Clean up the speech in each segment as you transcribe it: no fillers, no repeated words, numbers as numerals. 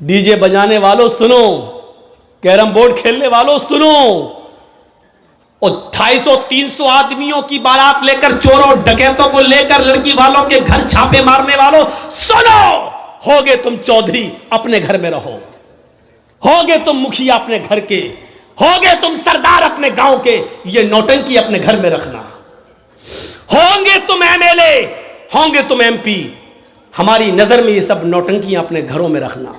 DJ बजाने वालों सुनो, कैरम बोर्ड खेलने वालों सुनो, और 250-300 आदमियों की बारात लेकर, चोरों डकैतों को लेकर लड़की वालों के घर छापे मारने वालों सुनो, होगे तुम चौधरी अपने घर में रहो, होगे तुम मुखिया अपने घर के, होगे तुम सरदार अपने गांव के, ये नौटंकी अपने घर में रखना। होंगे तुम एमएलए, होंगे तुम एमपी, हमारी नजर में ये सब नौटंकियां अपने घरों में रखना।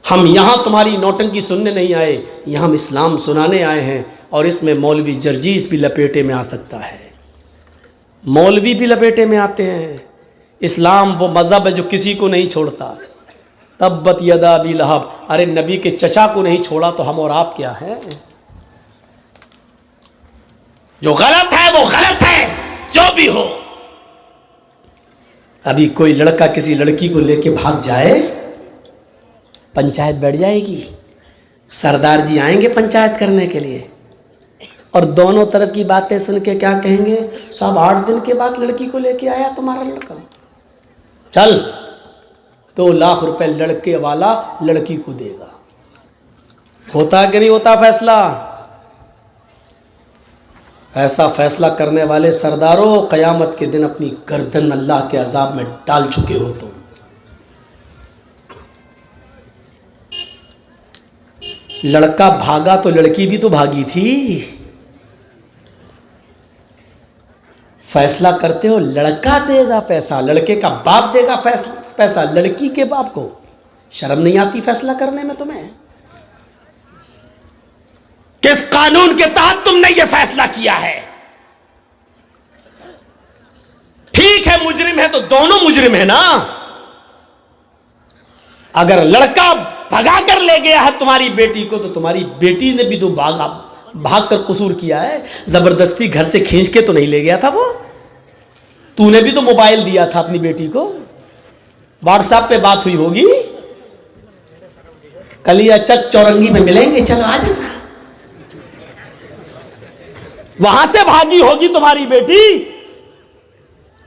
हम यहां तुम्हारी नौटंकी सुनने नहीं आए, यहां हम इस्लाम सुनाने आए हैं, और इसमें मौलवी जर्जीस भी लपेटे में आ सकता है, मौलवी भी लपेटे में आते हैं। इस्लाम वो मजहब है जो किसी को नहीं छोड़ता। तब्बत यदा अबी लहब, अरे नबी के चचा को नहीं छोड़ा तो हम और आप क्या है? जो गलत है वो गलत है, जो भी हो। अभी कोई लड़का किसी लड़की को लेके भाग जाए, पंचायत बैठ जाएगी, सरदार जी आएंगे पंचायत करने के लिए, और दोनों तरफ की बातें सुन के क्या कहेंगे? सब 8 दिन के बाद लड़की को लेके आया तुम्हारा लड़का, चल 2 लाख रुपए लड़के वाला लड़की को देगा। होता कि नहीं होता फैसला? ऐसा फैसला करने वाले सरदारों, कयामत के दिन अपनी गर्दन अल्लाह के अजाब में डाल चुके हो तुम। लड़का भागा तो लड़की भी तो भागी थी। फैसला करते हो लड़का देगा पैसा, लड़के का बाप देगा पैसा लड़की के बाप को। शर्म नहीं आती फैसला करने में तुम्हें? किस कानून के तहत तुमने यह फैसला किया है? ठीक है, मुजरिम है तो दोनों मुजरिम है ना। अगर लड़का भगा कर ले गया है तुम्हारी बेटी को, तो तुम्हारी बेटी ने भी तो भाग कर कसूर किया है। जबरदस्ती घर से खींच के तो नहीं ले गया था वो। तूने भी तो मोबाइल दिया था अपनी बेटी को, व्हाट्सएप पे बात हुई होगी, कलिया चक चौरंगी में मिलेंगे, चलो आ जाना। वहां से भागी होगी तुम्हारी बेटी,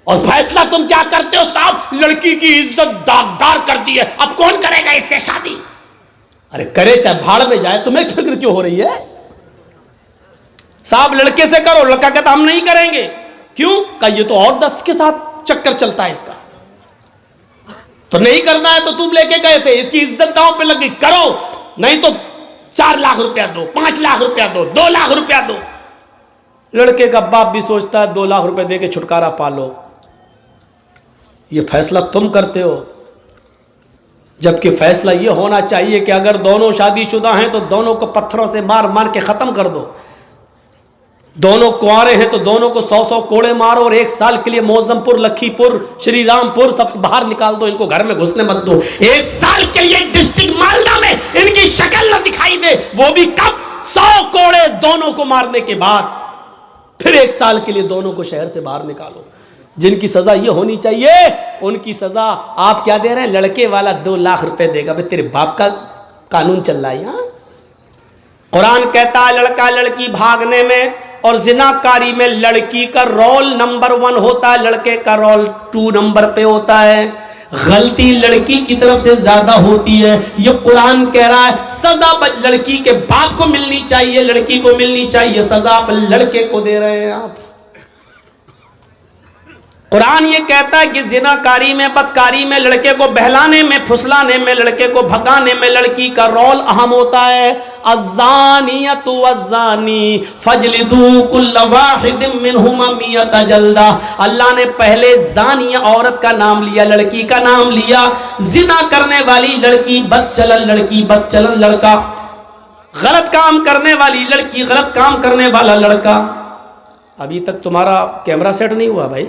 और फैसला तुम क्या करते हो? साहब लड़की की इज्जत दागदार कर दी है, अब कौन करेगा इससे शादी? अरे करे चाहे भाड़ में जाए, तुम्हें फिक्र क्यों हो रही है? साहब लड़के से करो, लड़का कहता हम नहीं करेंगे। क्यों? का ये तो और 10 के साथ चक्कर चलता है इसका, तो नहीं करना है तो तुम लेके गए थे, इसकी इज्जत दांव पे लगी, करो, नहीं तो 4 लाख रुपया दो, 5 लाख रुपया दो, 2 लाख रुपया दो। लड़के का बाप भी सोचता है 2 लाख रुपए दे के छुटकारा पालो। ये फैसला तुम करते हो, जबकि फैसला ये होना चाहिए कि अगर दोनों शादीशुदा हैं तो दोनों को पत्थरों से मार मार के खत्म कर दो। दोनों कुंवारे हैं तो दोनों को 100-100 कोड़े मारो, और 1 साल के लिए मौजमपुर, लखीपुर, श्री रामपुर सब बाहर निकाल दो, इनको घर में घुसने मत दो। 1 साल के लिए डिस्ट्रिक्ट मालदा में इनकी शक्ल न दिखाई दे, वो भी कब? 100 कोड़े दोनों को मारने के बाद, फिर 1 साल के लिए दोनों को शहर से बाहर निकालो। जिनकी सजा ये होनी चाहिए, उनकी सजा आप क्या दे रहे हैं? लड़के वाला 2 लाख रुपए देगा। भाई तेरे बाप का कानून चल रहा है यहां। कुरान कहता है लड़का लड़की भागने में और जिनाकारी में लड़की का रोल नंबर 1 होता है, लड़के का रोल 2 नंबर पे होता है। गलती लड़की की तरफ से ज्यादा होती है, ये कुरान कह रहा है। सजा लड़की के बाप को मिलनी चाहिए, लड़की को मिलनी चाहिए, सजा आप लड़के को दे रहे हैं आप। कुरान ये कहता है कि जिनाकारी में, बदकारी में, लड़के को बहलाने में, फुसलाने में, लड़के को भगाने में लड़की का रोल अहम होता है। अज़्ज़ानियतु वज़्ज़ानी फजलिदू कुल्ल वाहिदिम मिनहुमा मियता जल्दा। अल्लाह ने पहले ज़ानिया औरत का नाम लिया, लड़की का नाम लिया। जिना करने वाली लड़की, बदचलन लड़की, बदचलन लड़का, गलत काम करने वाली लड़की, गलत काम करने वाला लड़का। अभी तक तुम्हारा कैमरा सेट नहीं हुआ भाई?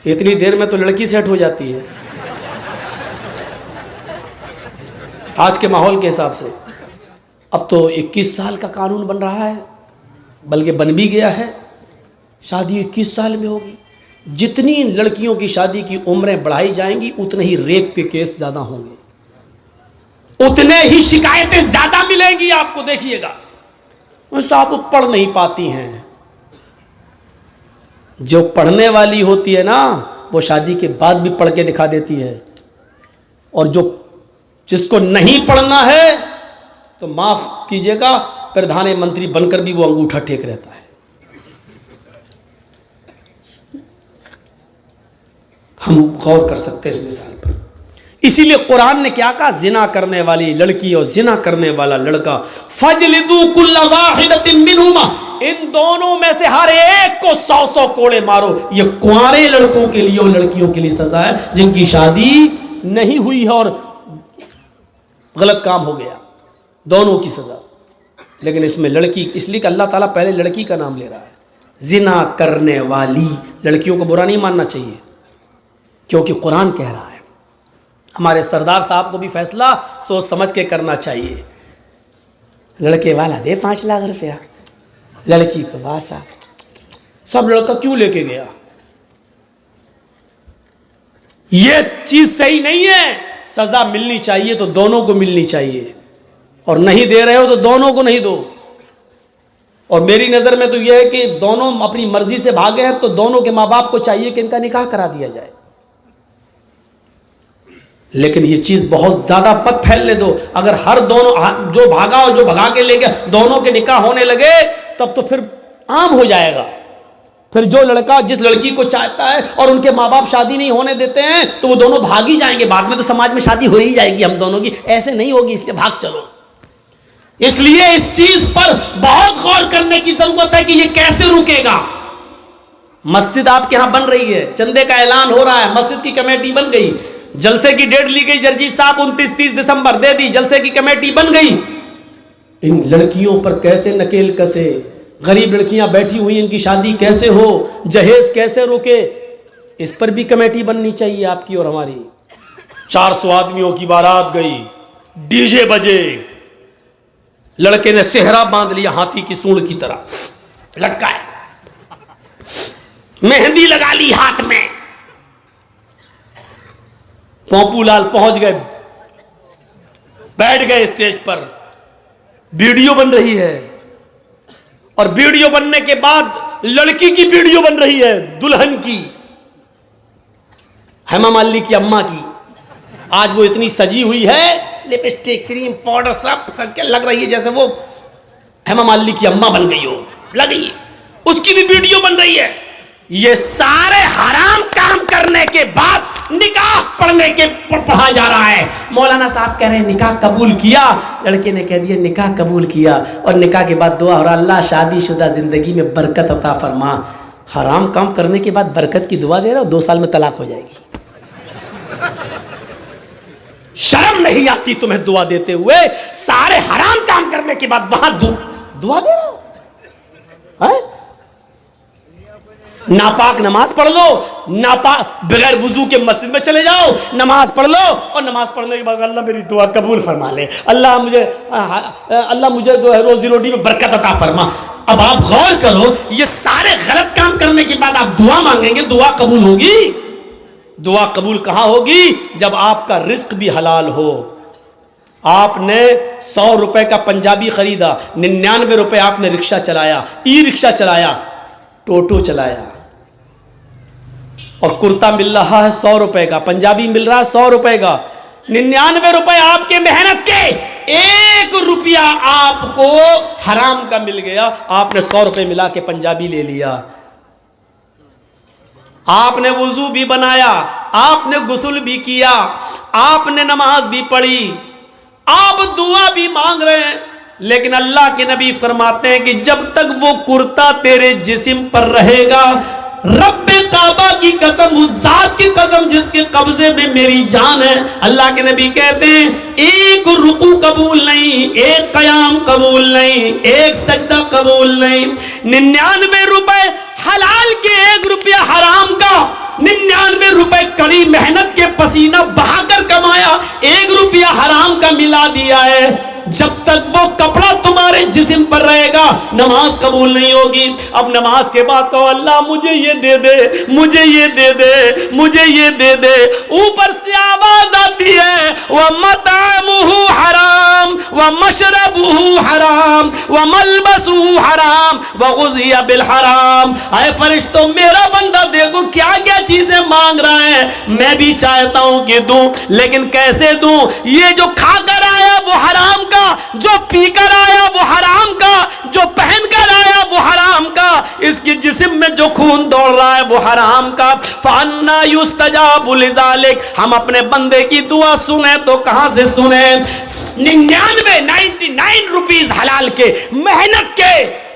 इतनी देर में तो लड़की सेट हो जाती है आज के माहौल के हिसाब से। अब तो 21 साल का कानून बन रहा है, बल्कि बन भी गया है। शादी 21 साल में होगी। जितनी लड़कियों की शादी की उम्रें बढ़ाई जाएंगी, उतने ही रेप के केस ज्यादा होंगे, उतने ही शिकायतें ज्यादा मिलेंगी आपको। देखिएगा, साहब वो पढ़ नहीं पाती हैं। जो पढ़ने वाली होती है ना, वो शादी के बाद भी पढ़ के दिखा देती है, और जिसको नहीं पढ़ना है तो माफ कीजिएगा प्रधानमंत्री बनकर भी वो अंगूठा टेक रहता है। हम गौर कर सकते हैं इस मिसाल पर। इसीलिए कुरान ने क्या कहा, जिना करने वाली लड़की और जिना करने वाला लड़का, फजलिदू कुल्ला वाहिदतिन मिनहुमा, इन दोनों में से हर एक को 100 कोड़े मारो। ये कुंवारे लड़कों के लिए और लड़कियों के लिए सजा है जिनकी शादी नहीं हुई है और गलत काम हो गया, दोनों की सजा। लेकिन इसमें लड़की, इसलिए कि अल्लाह ताला पहले लड़की का नाम ले रहा है। जिना करने वाली लड़कियों को बुरा नहीं मानना चाहिए, क्योंकि कुरान कह रहा है। हमारे सरदार साहब को भी फैसला सोच समझ के करना चाहिए। लड़के वाला दे 5 लाख रुपया, लड़की को वासा, सब लड़का क्यों लेके गया? ये चीज सही नहीं है। सजा मिलनी चाहिए तो दोनों को मिलनी चाहिए, और नहीं दे रहे हो तो दोनों को नहीं दो। और मेरी नजर में तो यह है कि दोनों अपनी मर्जी से भागे हैं तो दोनों के माँ बाप को चाहिए कि इनका निकाह करा दिया जाए। लेकिन ये चीज बहुत ज्यादा पद फैलने दो। अगर हर दोनों जो भागा और जो भगा के ले गया दोनों के निकाह होने लगे, तब तो फिर आम हो जाएगा। फिर जो लड़का जिस लड़की को चाहता है और उनके माँ बाप शादी नहीं होने देते हैं तो वो दोनों भाग ही जाएंगे। बाद में तो समाज में शादी हो ही जाएगी हम दोनों की, ऐसे नहीं होगी, इसलिए भाग चलो। इसलिए इस चीज पर बहुत गौर करने की जरूरत है कि ये कैसे रुकेगा। मस्जिद आपके यहां बन रही है, चंदे का ऐलान हो रहा है, मस्जिद की कमेटी बन गई, जलसे की डेट ली गई, जर्जी साहब 29-30 दिसंबर दे दी, जलसे की कमेटी बन गई। इन लड़कियों पर कैसे नकेल कसे, गरीब लड़कियां बैठी हुई इनकी शादी कैसे हो, जहेज कैसे रोके, इस पर भी कमेटी बननी चाहिए आपकी और हमारी। 400 आदमियों की बारात गई, डीजे बजे, लड़के ने सेहरा बांध लिया हाथी की सूंड की तरह लटकाए, मेहंदी लगा ली हाथ में। पोपूलाल पहुंच गए, बैठ गए स्टेज पर, वीडियो बन रही है, और वीडियो बनने के बाद लड़की की वीडियो बन रही है, दुल्हन की, हेमा मालिनी की अम्मा की। आज वो इतनी सजी हुई है, लिपस्टिक, क्रीम, पाउडर सब के लग रही है जैसे वो हेमा मालिनी की अम्मा बन गई हो, लगी। उसकी भी वीडियो बन रही है। ये सारे हराम काम करने के बाद निकाह पढ़ने के पढ़ा जा रहा है। मौलाना साहब कह रहे हैं निकाह कबूल किया, लड़के ने कह दिया निकाह कबूल किया, और निकाह के बाद दुआ हो रहा, अल्लाह शादीशुदा जिंदगी में बरकत अता फरमा। हराम काम करने के बाद बरकत की दुआ दे रहा हो, 2 साल में तलाक हो जाएगी। शर्म नहीं आती तुम्हें दुआ देते हुए? सारे हराम काम करने के बाद वहां दुआ दे रहे हो है? नापाक नमाज पढ़ लो, नापाक बगैर वुजू के मस्जिद में चले जाओ, नमाज पढ़ लो, और नमाज पढ़ने के बाद अल्लाह मेरी दुआ कबूल फरमा ले, अल्लाह मुझे जो है रोजी रोटी में बरकत अता फरमा। अब आप गौर करो, ये सारे गलत काम करने के बाद आप दुआ मांगेंगे, दुआ कबूल होगी? दुआ कबूल कहां होगी? जब आपका रिस्क भी हलाल हो। आपने 100 रुपए का पंजाबी खरीदा, 99 रुपए आपने रिक्शा चलाया, ई रिक्शा चलाया, टोटो चलाया, और कुर्ता मिल रहा है 100 रुपए का, पंजाबी मिल रहा है 100 रुपए का, 99 रुपए आपके मेहनत के, 1 रुपया आपको हराम का मिल गया। आपने 100 रुपए मिला के पंजाबी ले लिया, आपने वुजू भी बनाया, आपने गुस्ल भी किया, आपने नमाज भी पढ़ी, आप दुआ भी मांग रहे हैं, लेकिन अल्लाह के नबी फरमाते हैं कि जब तक वो कुर्ता तेरे जिस्म पर रहेगा, रब्बे काबा की कसम, उस जात की कसम जिसके कब्जे में मेरी जान है, अल्लाह के नबी कहते हैं 1 रुकू कबूल नहीं, 1 कयाम कबूल नहीं, 1 सजदा कबूल नहीं। 99 रुपए हलाल के, 1 रुपया हराम का, 99 रुपए कड़ी मेहनत के पसीना बहाकर कमाया, 1 रुपया हराम का मिला दिया है, जब तक वो कपड़ा तुम्हारे जिस्म पर रहेगा नमाज कबूल नहीं होगी। अब नमाज के बाद कहो अल्लाह मुझे ये दे दे, मुझे ये दे दे, मुझे ये दे दे। ऊपर से आवाज आती है व मतअमुहु हराम व मशरबुहु हराम व मलबसुहु हराम व गुज़िया बिल हराम। आए फरिश्तों, मेरा बंदा देखो क्या क्या चीजें मांग रहा है, मैं भी चाहता हूं कि दूं, लेकिन कैसे दूं? ये जो खाकर आया वो हराम का, जो पीकर आया वो हराम का, जो पहनकर आया वो हराम का, इसके जिस्म में जो खून दौड़ रहा है वो हराम का। फअन्ना युस्तजाबु लिज़ालिक। हम अपने बंदे की दुआ सुने तो कहां से सुने? 99 रुपीस हलाल के, मेहनत के,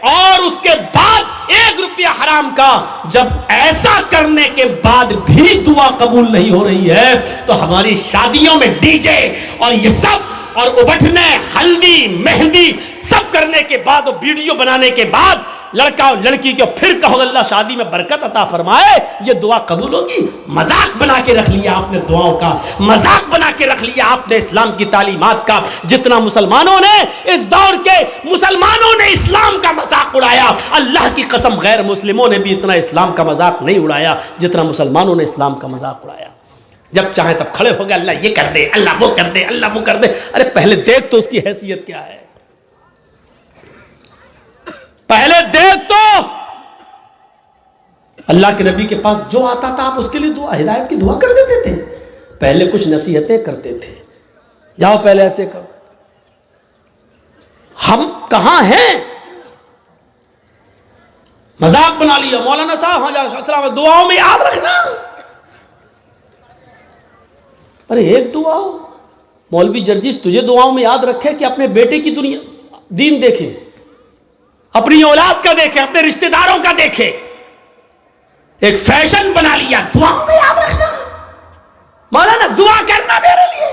और उसके बाद 1 रुपया हराम का। जब ऐसा करने के बाद भी दुआ कबूल नहीं हो रही है तो हमारी शादियों में डीजे और ये सब और उबटने, हल्दी, मेहंदी सब करने के बाद और वीडियो बनाने के बाद लड़का और लड़की को फिर कहो अल्लाह शादी में बरकत अता फरमाए, ये दुआ कबूल होगी? मजाक बना के रख लिया आपने दुआओं का, मजाक बना के रख लिया आपने इस्लाम की तालीमात का। जितना मुसलमानों ने, इस दौर के मुसलमानों ने इस्लाम का मजाक उड़ाया, अल्लाह की कसम गैर मुस्लिमों ने भी इतना इस्लाम का मजाक नहीं उड़ाया जितना मुसलमानों ने इस्लाम का मजाक उड़ाया। जब चाहे तब खड़े हो गए, अल्लाह ये कर दे, अल्लाह वो कर दे, अल्लाह वो कर दे। अरे पहले देख तो उसकी हैसियत क्या है, पहले देख तो। अल्लाह के नबी के पास जो आता था आप उसके लिए दुआ, हिदायत की दुआ कर देते थे। पहले कुछ नसीहतें करते थे, जाओ पहले ऐसे करो। हम कहां हैं? मजाक बना लिया। मौलाना साहब दुआओं में याद रखना। अरे एक दुआ हो, मौलवी जर्जिस तुझे दुआओं में याद रखे कि अपने बेटे की दुनिया दीन देखे, अपनी औलाद का देखे, अपने रिश्तेदारों का देखे। एक फैशन बना लिया, दुआओं में याद रखना। मौलाना दुआ करना मेरे लिए।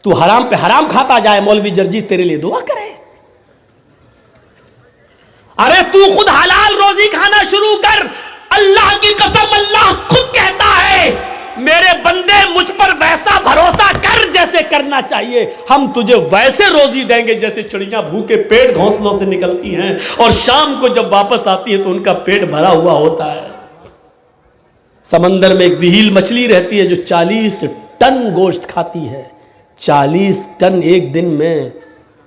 तू हराम पे हराम खाता जाए, मौलवी जर्जिस तेरे लिए दुआ करे। अरे तू खुद हलाल रोजी खाना शुरू कर। अल्लाह की कसम, अल्लाह खुद कहता है मेरे बंदे मुझ पर वैसा भरोसा कर जैसे करना चाहिए, हम तुझे वैसे रोजी देंगे जैसे चिड़िया भूखे पेट घोंसलों से निकलती हैं और शाम को जब वापस आती है तो उनका पेट भरा हुआ होता है। समंदर में एक व्हील मछली रहती है जो 40 टन गोश्त खाती है, 40 टन एक दिन में।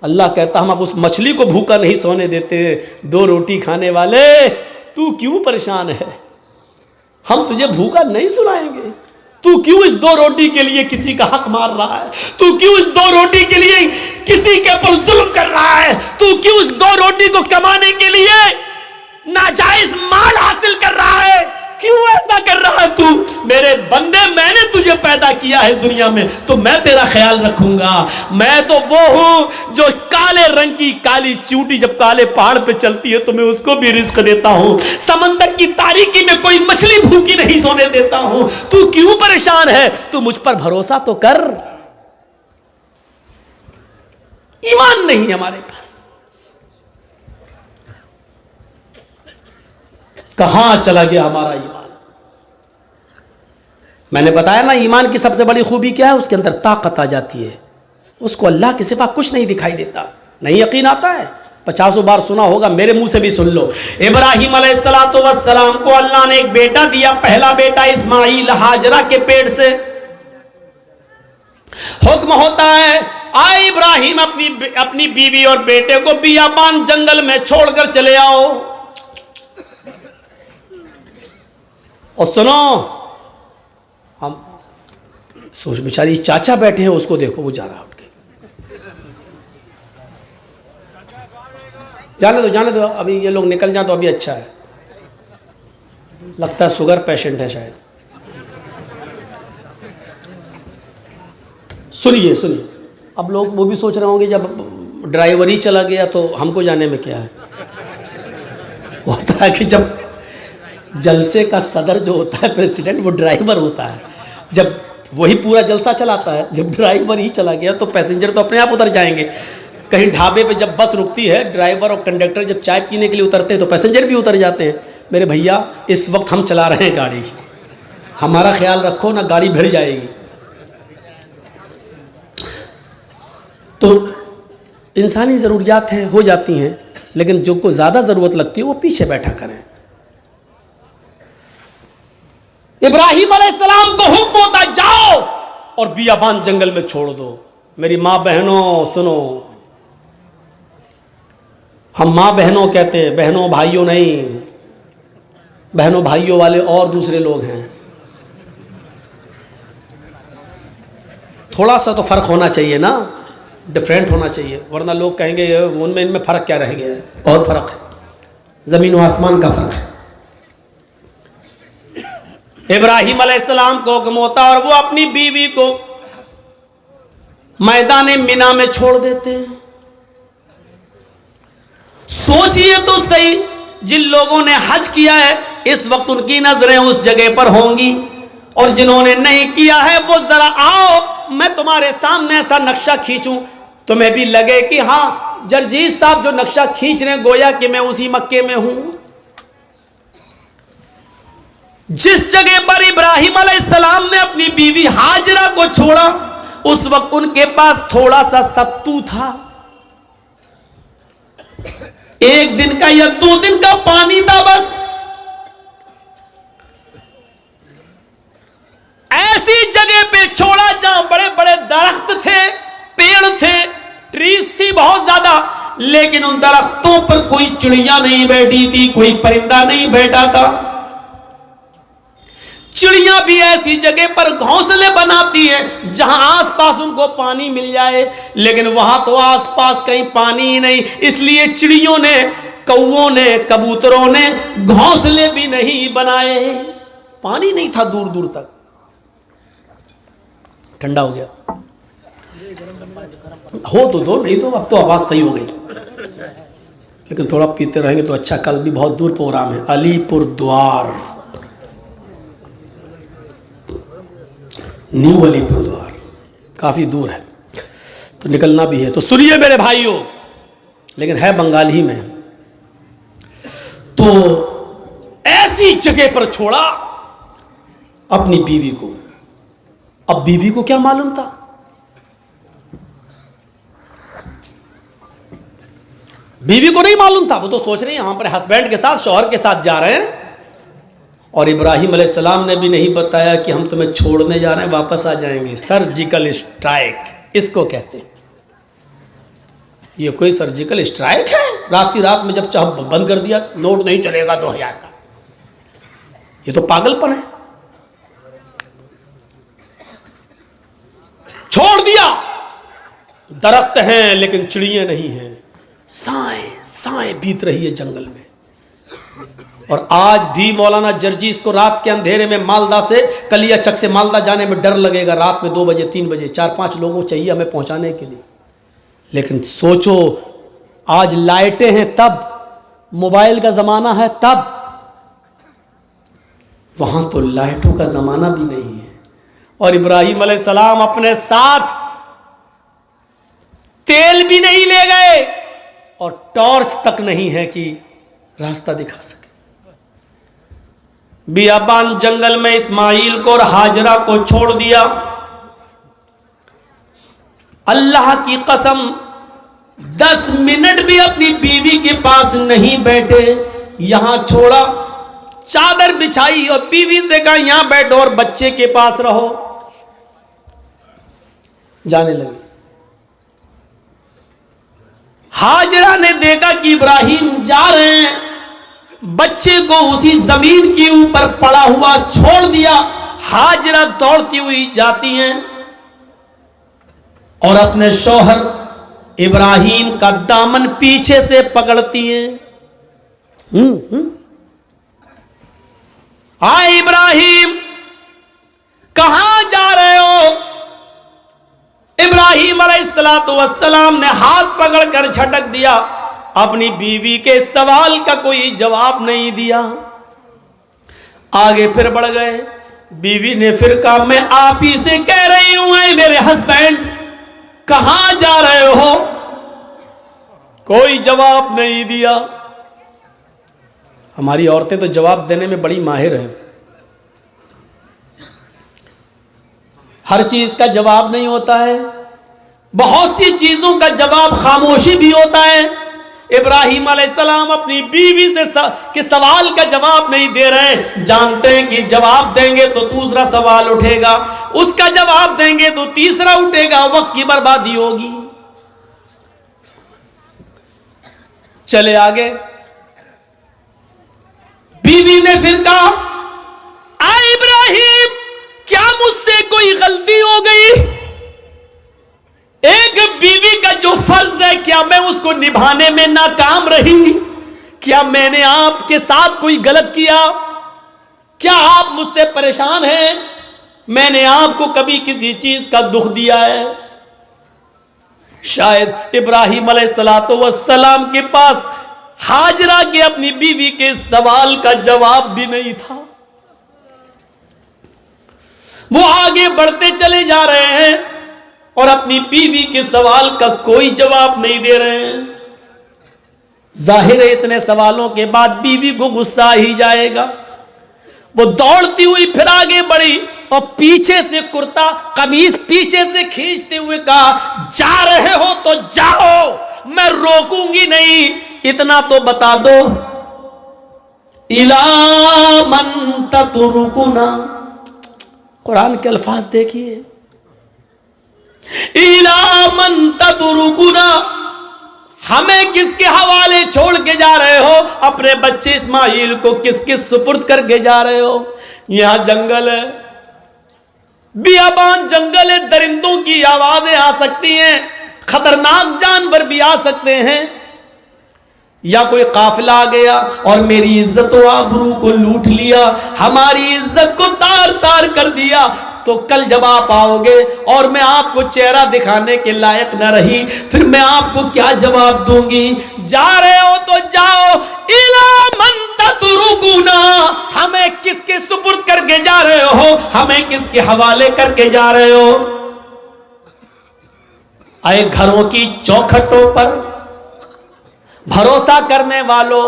अल्लाह कहता हम अब उस मछली को भूखा नहीं सोने देते। 2 रोटी खाने वाले, तू क्यों परेशान है? हम तुझे भूखा नहीं सुनाएंगे। तू क्यों इस 2 रोटी के लिए किसी का हक मार रहा है? तू क्यों इस 2 रोटी के लिए किसी के ऊपर जुल्म कर रहा है? तू क्यों इस 2 रोटी को कमाने के लिए नाजायज माल हासिल कर रहा है? क्यों ऐसा कर रहा है तू? मेरे बंदे, मैंने तुझे पैदा किया है दुनिया में तो मैं तेरा ख्याल रखूंगा। मैं तो वो हूं जो काले रंग की काली चूंटी जब काले पहाड़ पे चलती है तो मैं उसको भी रिस्क देता हूं। समंदर की तारीकी में कोई मछली भूखी नहीं सोने देता हूं। तू क्यों परेशान है? तू मुझ पर भरोसा तो कर। ईमान नहीं हमारे पास। कहां चला गया हमारा ईमान? मैंने बताया ना, ईमान की सबसे बड़ी खूबी क्या है? उसके अंदर ताकत आ जाती है। उसको अल्लाह के सिवा कुछ नहीं दिखाई देता। नहीं यकीन आता है? 50 बार सुना होगा, मेरे मुंह से भी सुन लो। इब्राहिम अलैहिस्सलातु वस्सलाम को अल्लाह ने एक बेटा दिया, पहला बेटा इस्माइल, हाजरा के पेट से। हुक्म होता है आए इब्राहिम अपनी बीवी और बेटे को बियाबान जंगल में छोड़कर चले आओ। और सुनो, हम सोच बेचारी चाचा बैठे हैं, उसको देखो वो जा रहा उठ के। जाने दो अभी ये लोग निकल जाए तो अभी अच्छा है। लगता है शुगर पेशेंट है शायद। सुनिए अब लोग वो भी सोच रहे होंगे जब ड्राइवर ही चला गया तो हमको जाने में क्या है। होता है कि जब जलसे का सदर जो होता है प्रेसिडेंट, वो ड्राइवर होता है। जब वही पूरा जलसा चलाता है, जब ड्राइवर ही चला गया तो पैसेंजर तो अपने आप उतर जाएंगे। कहीं ढाबे पे जब बस रुकती है, ड्राइवर और कंडक्टर जब चाय पीने के लिए उतरते हैं तो पैसेंजर भी उतर जाते हैं। मेरे भैया इस वक्त हम चला रहे हैं गाड़ी, हमारा ख्याल रखो ना गाड़ी भिड़ जाएगी। तो इंसानी ज़रूरियात हैं, हो जाती हैं, लेकिन जो को ज़्यादा ज़रूरत लगती है वो पीछे बैठा करें। इब्राहिम अलैहिस्सलाम को हुक्म होता है जाओ और बियाबान जंगल में छोड़ दो। मेरी माँ बहनों सुनो, हम माँ बहनों कहते हैं, बहनों भाइयों नहीं। बहनों भाइयों वाले और दूसरे लोग हैं। थोड़ा सा तो फ़र्क होना चाहिए ना, डिफरेंट होना चाहिए, वरना लोग कहेंगे उनमें इनमें फ़र्क क्या रह गया है। बहुत फ़र्क है, ज़मीन व आसमान का फ़र्क है। इब्राहिम अलैहिस्सलाम को हुक्म होता और वो अपनी बीवी को मैदान मिना में छोड़ देते हैं। सोचिए तो सही, जिन लोगों ने हज किया है इस वक्त उनकी नजरें उस जगह पर होंगी, और जिन्होंने नहीं किया है वो जरा आओ मैं तुम्हारे सामने ऐसा नक्शा खींचूं, तुम्हें भी लगे कि हाँ जरजीत साहब जो नक्शा खींच रहे हैं गोया कि मैं उसी मक्के में हूं। जिस जगह पर इब्राहिम अलैहिस्सलाम ने अपनी बीवी हाजरा को छोड़ा उस वक्त उनके पास थोड़ा सा सत्तू था, 1 दिन का या 2 दिन का पानी था बस। ऐसी जगह पे छोड़ा जहां बड़े बड़े दरख्त थे, पेड़ थे, ट्रीज थी बहुत ज्यादा, लेकिन उन दरख्तों पर कोई चिड़िया नहीं बैठी थी, कोई परिंदा नहीं बैठा था। चिड़िया भी ऐसी जगह पर घोंसले बनाती है जहां आसपास उनको पानी मिल जाए, लेकिन वहां तो आसपास कहीं पानी ही नहीं, इसलिए चिड़ियों ने, कौओं ने, कबूतरों ने घोंसले भी नहीं बनाए। पानी नहीं था दूर दूर तक। ठंडा हो गया हो तो दो, नहीं तो अब तो आवाज सही हो गई, लेकिन थोड़ा पीते रहेंगे तो अच्छा। कल भी बहुत दूर प्रोग्राम है, अलीपुर द्वार, न्यू अलीपुर द्वार, काफी दूर है तो निकलना भी है। तो सुनिए मेरे भाइयों, लेकिन है बंगाल ही में। तो ऐसी जगह पर छोड़ा अपनी बीवी को। अब बीवी को क्या मालूम था? बीवी को नहीं मालूम था, वो तो सोच रही है हम अपने हस्बैंड के साथ, शौहर के साथ जा रहे हैं, और इब्राहिम अलैहिस्सलाम ने भी नहीं बताया कि हम तुम्हें छोड़ने जा रहे हैं, वापस आ जाएंगे। सर्जिकल स्ट्राइक इसको कहते हैं। ये कोई सर्जिकल स्ट्राइक है? रात की रात में जब चाह बंद कर दिया, नोट नहीं चलेगा 2000 का, ये तो पागलपन है। छोड़ दिया, दरख्त हैं लेकिन चिड़ियां नहीं हैं, साएं साएं बीत रही है जंगल में। और आज भी मौलाना जर्जीस को रात के अंधेरे में मालदा से, कलियाचक से मालदा जाने में डर लगेगा। रात में 2 बजे 3 बजे 4-5 लोगों चाहिए हमें पहुंचाने के लिए। लेकिन सोचो, आज लाइटें हैं तब, मोबाइल का जमाना है तब, वहां तो लाइटों का जमाना भी नहीं है। और इब्राहिम अलैहिस्सलाम अपने साथ तेल भी नहीं ले गए और टॉर्च तक नहीं है कि रास्ता दिखा सके। बियाबान जंगल में इस्माइल को और हाजरा को छोड़ दिया। अल्लाह की कसम 10 मिनट भी अपनी बीवी के पास नहीं बैठे, यहां छोड़ा, चादर बिछाई और बीवी से कहा यहां बैठो और बच्चे के पास रहो। जाने लगे। हाजरा ने देखा कि इब्राहिम जा रहे हैं, बच्चे को उसी जमीन के ऊपर पड़ा हुआ छोड़ दिया। हाजरा दौड़ती हुई जाती हैं और अपने शौहर इब्राहिम का दामन पीछे से पकड़ती हैं। आए इब्राहिम, कहां जा रहे हो? इब्राहिम अलैहिस्सलातु वस्सलाम ने हाथ पकड़कर झटक दिया। अपनी बीवी के सवाल का कोई जवाब नहीं दिया। आगे फिर बढ़ गए। बीवी ने फिर कहा मैं आप ही से कह रही हूं मेरे हस्बैंड, कहां जा रहे हो? कोई जवाब नहीं दिया। हमारी औरतें तो जवाब देने में बड़ी माहिर हैं। हर चीज का जवाब नहीं होता है। बहुत सी चीजों का जवाब खामोशी भी होता है। इब्राहिम अलैहिस्सलाम अपनी बीवी से के सवाल का जवाब नहीं दे रहे हैं, जानते हैं कि जवाब देंगे तो दूसरा सवाल उठेगा, उसका जवाब देंगे तो तीसरा उठेगा, वक्त की बर्बादी होगी। चले आगे, बीवी ने फिर कहा, आ इब्राहिम, क्या मुझसे कोई गलती हो गई? एक बीवी का जो फर्ज है, क्या मैं उसको निभाने में नाकाम रही? क्या मैंने आपके साथ कोई गलत किया? क्या आप मुझसे परेशान हैं? मैंने आपको कभी किसी चीज का दुख दिया है? शायद इब्राहिम अलैहिस्सलातु वस्सलाम के पास हाजरा के अपनी बीवी के सवाल का जवाब भी नहीं था। वो आगे बढ़ते चले जा रहे हैं और अपनी बीवी के सवाल का कोई जवाब नहीं दे रहे हैं। जाहिर है इतने सवालों के बाद बीवी को गुस्सा ही जाएगा। वो दौड़ती हुई फिर आगे बढ़ी और पीछे से कुर्ता कमीज पीछे से खींचते हुए कहा, जा रहे हो तो जाओ, मैं रोकूंगी नहीं, इतना तो बता दो, इला मन ततरुकुना। कुरान के अल्फाज देखिए, इला मन ततरुकुना, हमें किसके हवाले छोड़ के जा रहे हो? अपने बच्चे इस्माइल को किसके सुपुर्द करके जा रहे हो? यहां जंगल है, बियाबान जंगल है, दरिंदों की आवाजें आ सकती हैं, खतरनाक जानवर भी आ सकते हैं, या कोई काफिला आ गया और मेरी इज्जत व आबरू को लूट लिया, हमारी इज्जत को तार तार कर दिया, तो कल जब आप आओगे और मैं आपको चेहरा दिखाने के लायक न रही, फिर मैं आपको क्या जवाब दूंगी? जा रहे हो तो जाओ, इला मन ततरुकुना, हमें किसके सुपुर्द करके जा रहे हो? हमें किसके हवाले करके जा रहे हो? आए घरों की चौखटों पर भरोसा करने वालों,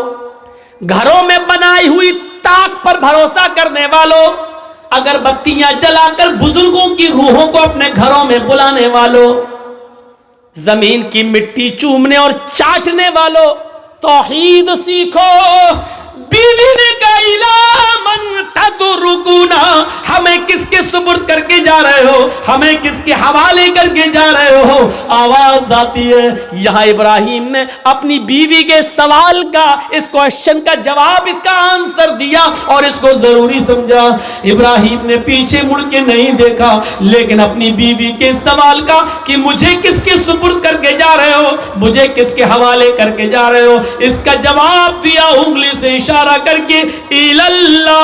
घरों में बनाई हुई ताक पर भरोसा करने वालों, अगरबत्तियां जलाकर बुजुर्गों की रूहों को अपने घरों में बुलाने वालों, जमीन की मिट्टी चूमने और चाटने वालों, तौहीद सीखो। बीवी ने कहा, इला मन ततरुकुना, हमें किसके सुपुर्द करके जा रहे हो? हमें किसके हवाले करके जा रहे हो? आवाज आती है। यहां इब्राहिम ने अपनी बीवी के सवाल का, इस क्वेश्चन का जवाब, इसका आंसर दिया और इसको जरूरी समझा। इब्राहिम ने पीछे मुड़ के नहीं देखा, लेकिन अपनी बीवी के सवाल का कि मुझे किसके सुपुर्द करके जा रहे हो, मुझे किसके हवाले करके जा रहे हो, इसका जवाब दिया उंगली से इशारा करके, इल्लल्लाह।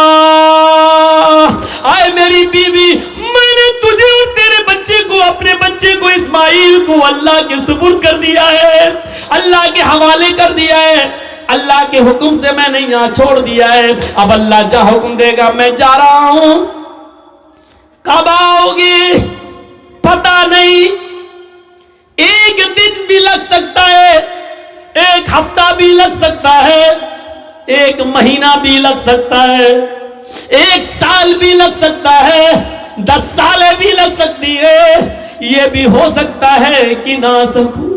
आए मेरी बीवी, मैंने तुझे और तेरे बच्चे को, अपने बच्चे को इस्माइल को अल्लाह के सुपुर्द कर दिया है, अल्लाह के हवाले कर दिया है, अल्लाह के हुक्म से मैंने यहां छोड़ दिया है। अब अल्लाह जहां हुक्म देगा मैं जा रहा हूं। कब आओगी पता नहीं, एक दिन भी लग सकता है, एक हफ्ता भी लग सकता है, एक महीना भी लग सकता है, एक साल भी लग सकता है, 10 सालें भी लग सकती है, यह भी हो सकता है कि ना सकूं।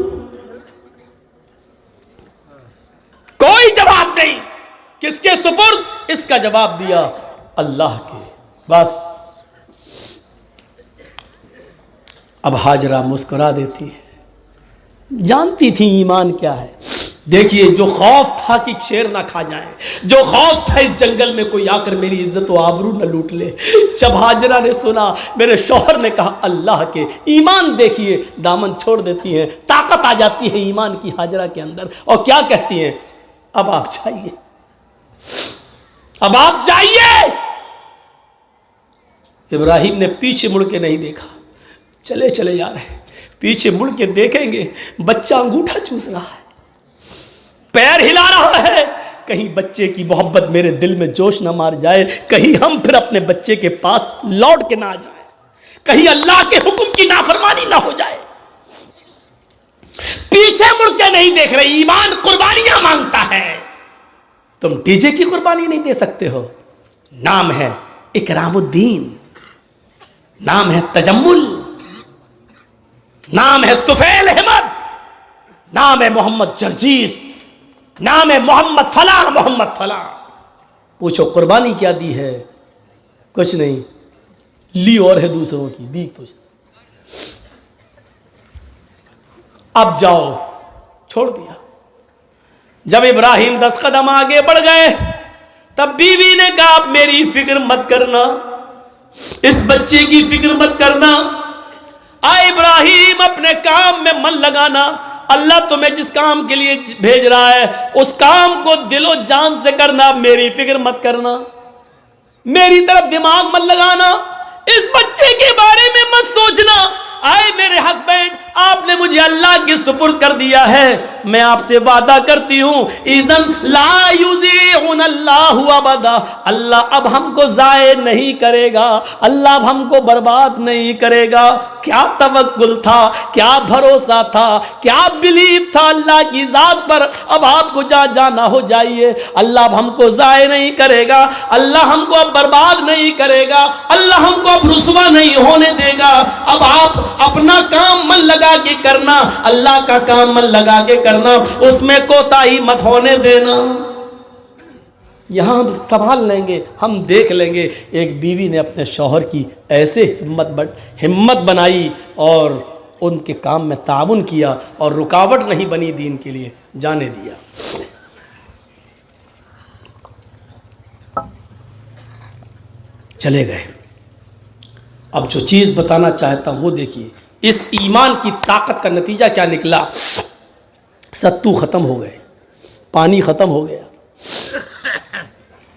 कोई जवाब नहीं, किसके सुपुर्द? इसका जवाब दिया अल्लाह के। बस अब हाजरा मुस्कुरा देती है, जानती थी ईमान क्या है। देखिए, जो खौफ था कि शेर ना खा जाए, जो खौफ था इस जंगल में कोई आकर मेरी इज्जत व आबरू न लूट ले, जब हाजरा ने सुना, मेरे शौहर ने कहा अल्लाह के, ईमान देखिए, दामन छोड़ देती है, ताकत आ जाती है ईमान की हाजरा के अंदर, और क्या कहती हैं, अब आप जाइए, अब आप जाइए। इब्राहिम ने पीछे मुड़ के नहीं देखा, चले चले जा रहे, पीछे मुड़ के देखेंगे बच्चा अंगूठा चूस रहा है, पैर हिला रहा है, कहीं बच्चे की मोहब्बत मेरे दिल में जोश ना मार जाए, कहीं हम फिर अपने बच्चे के पास लौट के ना आ जाए, कहीं अल्लाह के हुक्म की नाफरमानी ना हो जाए। पीछे मुड़ के नहीं देख रहे, ईमान कुर्बानियां मांगता है। तुम डीजे की कुर्बानी नहीं दे सकते हो, नाम है इकरामुद्दीन, नाम है तजम्मुल, नाम है तुफैल अहमद, नाम है मोहम्मद जर्जीस, नाम है मोहम्मद फला। पूछो कुर्बानी क्या दी है? कुछ नहीं, ली और है दूसरों की, दी कुछ। अब जाओ, छोड़ दिया। जब इब्राहिम 10 कदम आगे बढ़ गए, तब बीवी ने कहा आप मेरी फिक्र मत करना, इस बच्चे की फिक्र मत करना। इब्राहिम अपने काम में मन लगाना। अल्लाह तुम्हें जिस काम के लिए भेज रहा है उस काम को दिलो जान से करना, मेरी फिक्र मत करना, मेरी तरफ दिमाग मत लगाना, इस बच्चे के बारे में मत सोचना। आए मेरे हस्बैंड, आपने मुझे अल्लाह के सुपुर्द कर दिया है, मैं आपसे वादा करती हूं, इज़न ला युज़ीउन अल्लाहु अबदा, अल्लाह अब हमको ज़ाये नहीं करेगा, अल्लाह अब हमको बर्बाद नहीं करेगा। क्या तवक्कुल था, क्या भरोसा था, क्या बिलीव था अल्लाह की ज़ात पर। अब आपको जहाँ जाना हो जाइए, अल्लाह अब हमको ज़ाये नहीं करेगा, अल्लाह हमको अब बर्बाद नहीं करेगा, अल्लाह हमको अब रुसवा नहीं होने देगा। अब आप अपना काम मन लगा के करना, अल्लाह का काम मन लगा के करना, उसमें कोताही मत होने देना। यहां हम संभाल लेंगे, हम देख लेंगे। एक बीवी ने अपने शौहर की ऐसे हिम्मत बनाई और उनके काम में ताउन किया और रुकावट नहीं बनी, दीन के लिए जाने दिया। चले गए। अब जो चीज़ बताना चाहता हूं वो देखिए, इस ईमान की ताकत का नतीजा क्या निकला। सत्तू खत्म हो गए, पानी खत्म हो गया।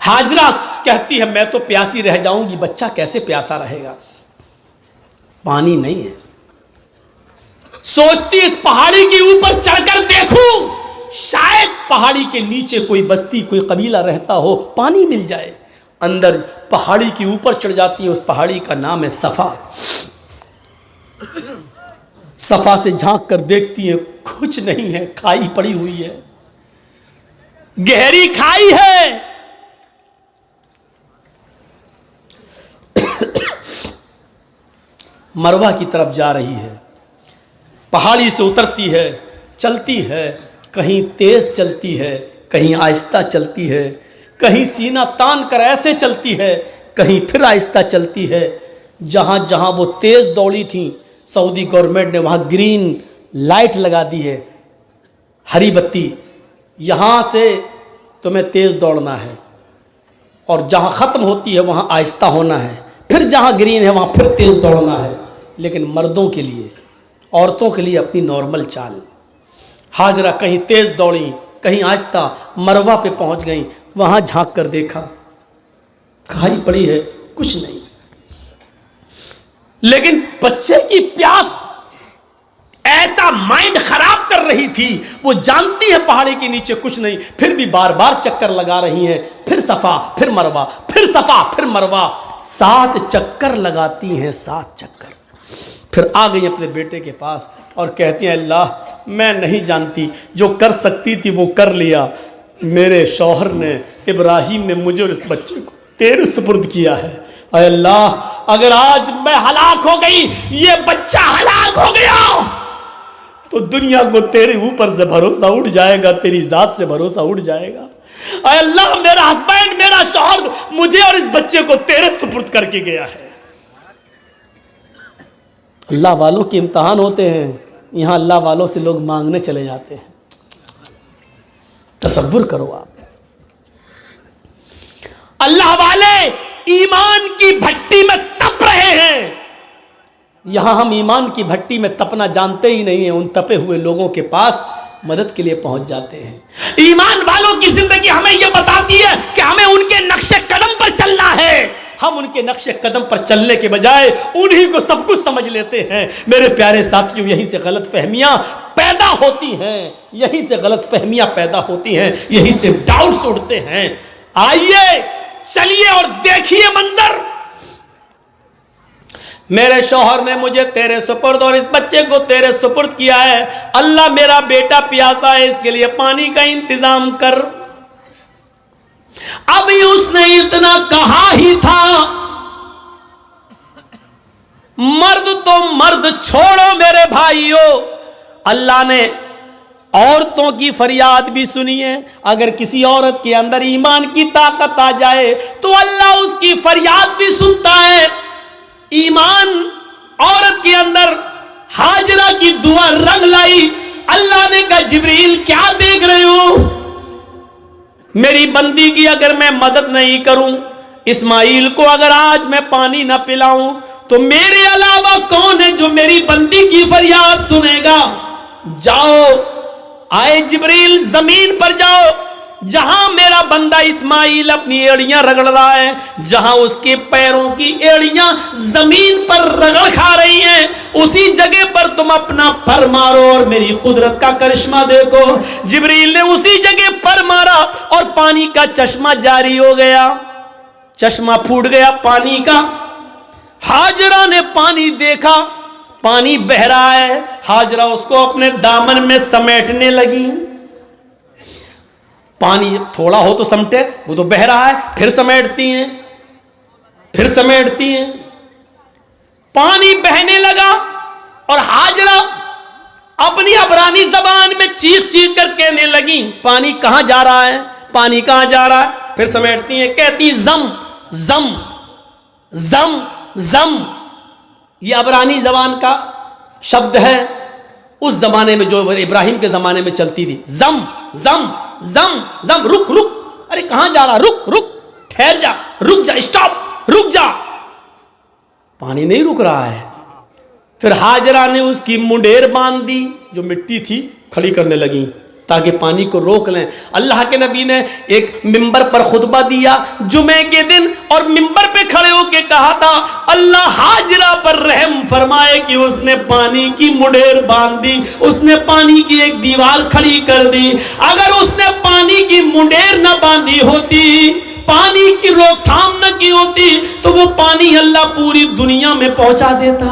हाजरा कहती है मैं तो प्यासी रह जाऊंगी, बच्चा कैसे प्यासा रहेगा, पानी नहीं है। सोचती इस पहाड़ी के ऊपर चढ़कर देखूं, शायद पहाड़ी के नीचे कोई बस्ती, कोई कबीला रहता हो, पानी मिल जाए। अंदर पहाड़ी के ऊपर चढ़ जाती है, उस पहाड़ी का नाम है सफा। सफा से झांक कर देखती है, कुछ नहीं है, खाई पड़ी हुई है, गहरी खाई है। मरवा की तरफ जा रही है, पहाड़ी से उतरती है, चलती है, कहीं तेज चलती है, कहीं आहिस्ता चलती है, कहीं सीना तान कर ऐसे चलती है, कहीं फिर आहिस्ता चलती है। जहाँ जहाँ वो तेज़ दौड़ी थी, सऊदी गवर्नमेंट ने वहाँ ग्रीन लाइट लगा दी है, हरी बत्ती, यहाँ से तुम्हें तेज़ दौड़ना है, और जहाँ ख़त्म होती है वहाँ आहिस्ता होना है, फिर जहाँ ग्रीन है वहाँ फिर तेज़ दौड़ना है। लेकिन मर्दों के लिए, औरतों के लिए अपनी नॉर्मल चाल। हाजरा कहीं तेज़ दौड़ी, कहीं आहिस्ता, मरवा पे पहुँच गई, वहाँ झांक कर देखा, खाई पड़ी है, कुछ नहीं। लेकिन बच्चे की प्यास ऐसा माइंड खराब कर रही थी, वो जानती है पहाड़ी के नीचे कुछ नहीं, फिर भी बार बार चक्कर लगा रही हैं, फिर सफा फिर मरवा, फिर सफा फिर मरवा, 7 चक्कर लगाती हैं, 7 चक्कर। फिर आ गई अपने बेटे के पास और कहती हैं अल्लाह मैं नहीं जानती, जो कर सकती थी वो कर लिया, मेरे शौहर ने, इब्राहिम ने मुझे और इस बच्चे को तेरे सुपुर्द किया है। अय अल्लाह, अगर आज मैं हलाक हो गई, ये बच्चा हलाक हो गया, तो दुनिया को तेरे ऊपर से भरोसा उठ जाएगा, तेरी जात से भरोसा उठ जाएगा। अय अल्लाह, मेरा हस्बैंड, मेरा शौहर मुझे और इस बच्चे को तेरे सुपुर्द करके गया है। अल्लाह वालों के इम्तहान होते हैं, यहाँ अल्लाह वालों से लोग मांगने चले जाते हैं। तसव्वुर करो आप, अल्लाह वाले ईमान की भट्टी में तप रहे हैं, यहां हम ईमान की भट्टी में तपना जानते ही नहीं है, उन तपे हुए लोगों के पास मदद के लिए पहुंच जाते हैं। ईमान वालों की जिंदगी हमें यह बताती है कि हमें उनके नक्शे कदम पर चलना है। हम उनके नक्शे कदम पर चलने के बजाय उन्हीं को सब कुछ समझ लेते हैं। मेरे प्यारे साथियों, यहीं से गलत फहमियां पैदा होती हैं, यहीं से गलत फहमियां पैदा होती हैं, यहीं से डाउट्स उठते हैं। आइए चलिए और देखिए मंजर। मेरे शौहर ने मुझे तेरे सुपुर्द और इस बच्चे को तेरे सुपुर्द किया है। अल्लाह, मेरा बेटा प्यासा है, इसके लिए पानी का इंतजाम कर। अभी उसने इतना कहा ही था, मर्द तो तो मर्द छोड़ो मेरे भाइयों, अल्लाह ने औरतों की फरियाद भी सुनी है। अगर किसी औरत के अंदर ईमान की ताकत आ जाए तो अल्लाह उसकी फरियाद भी सुनता है। ईमान औरत के अंदर हाजरा की दुआ रंग लाई। अल्लाह ने कहा जिब्रील क्या देख रहे हो, मेरी बंदी की अगर मैं मदद नहीं करूं, इस्माइल को अगर आज मैं पानी ना पिलाऊं, तो मेरे अलावा कौन है जो मेरी बंदी की फरियाद सुनेगा। जाओ, आए जिब्रील, जमीन पर जाओ, जहां मेरा बंदा इस्माइल अपनी एड़ियां रगड़ रहा है, जहां उसके पैरों की एड़ियां जमीन पर रगड़ खा रही हैं, उसी जगह पर तुम अपना पर मारो और मेरी कुदरत का करिश्मा देखो। जिब्रील ने उसी जगह पर मारा और पानी का चश्मा जारी हो गया, चश्मा फूट गया पानी का। हाजरा ने पानी देखा, पानी बह रहा है। हाजरा उसको अपने दामन में समेटने लगी। पानी थोड़ा हो तो समटे, वो तो बह रहा है, फिर समेटती हैं, फिर समेटती हैं। पानी बहने लगा और हाजरा अपनी अबरानी जबान में चीख चीख कर कहने लगी, पानी कहां जा रहा है, पानी कहां जा रहा है। फिर समेटती हैं, कहती जम जम जम जम। ये अबरानी जबान का शब्द है, उस जमाने में जो इब्राहिम के जमाने में चलती थी। जम जम जम जम, रुक रुक, अरे कहां जा रहा, रुक रुक, ठहर जा, रुक जा, स्टॉप, रुक जा। पानी नहीं रुक रहा है। फिर हाजरा ने उसकी मुंडेर बांध दी, जो मिट्टी थी खड़ी करने लगी ताकि पानी को रोक लें। अल्लाह के नबी ने एक मिंबर पर खुतबा दिया जुमे के दिन, और मिंबर पे खड़े होकर कहा था, अल्लाह हाजरा पर रहम फरमाए कि उसने पानी की मुंडेर बांध दी, उसने पानी की एक दीवार खड़ी कर दी। अगर उसने पानी की मुंडेर न बांधी होती, पानी की रोकथाम न की होती, तो वो पानी अल्लाह पूरी दुनिया में पहुंचा देता।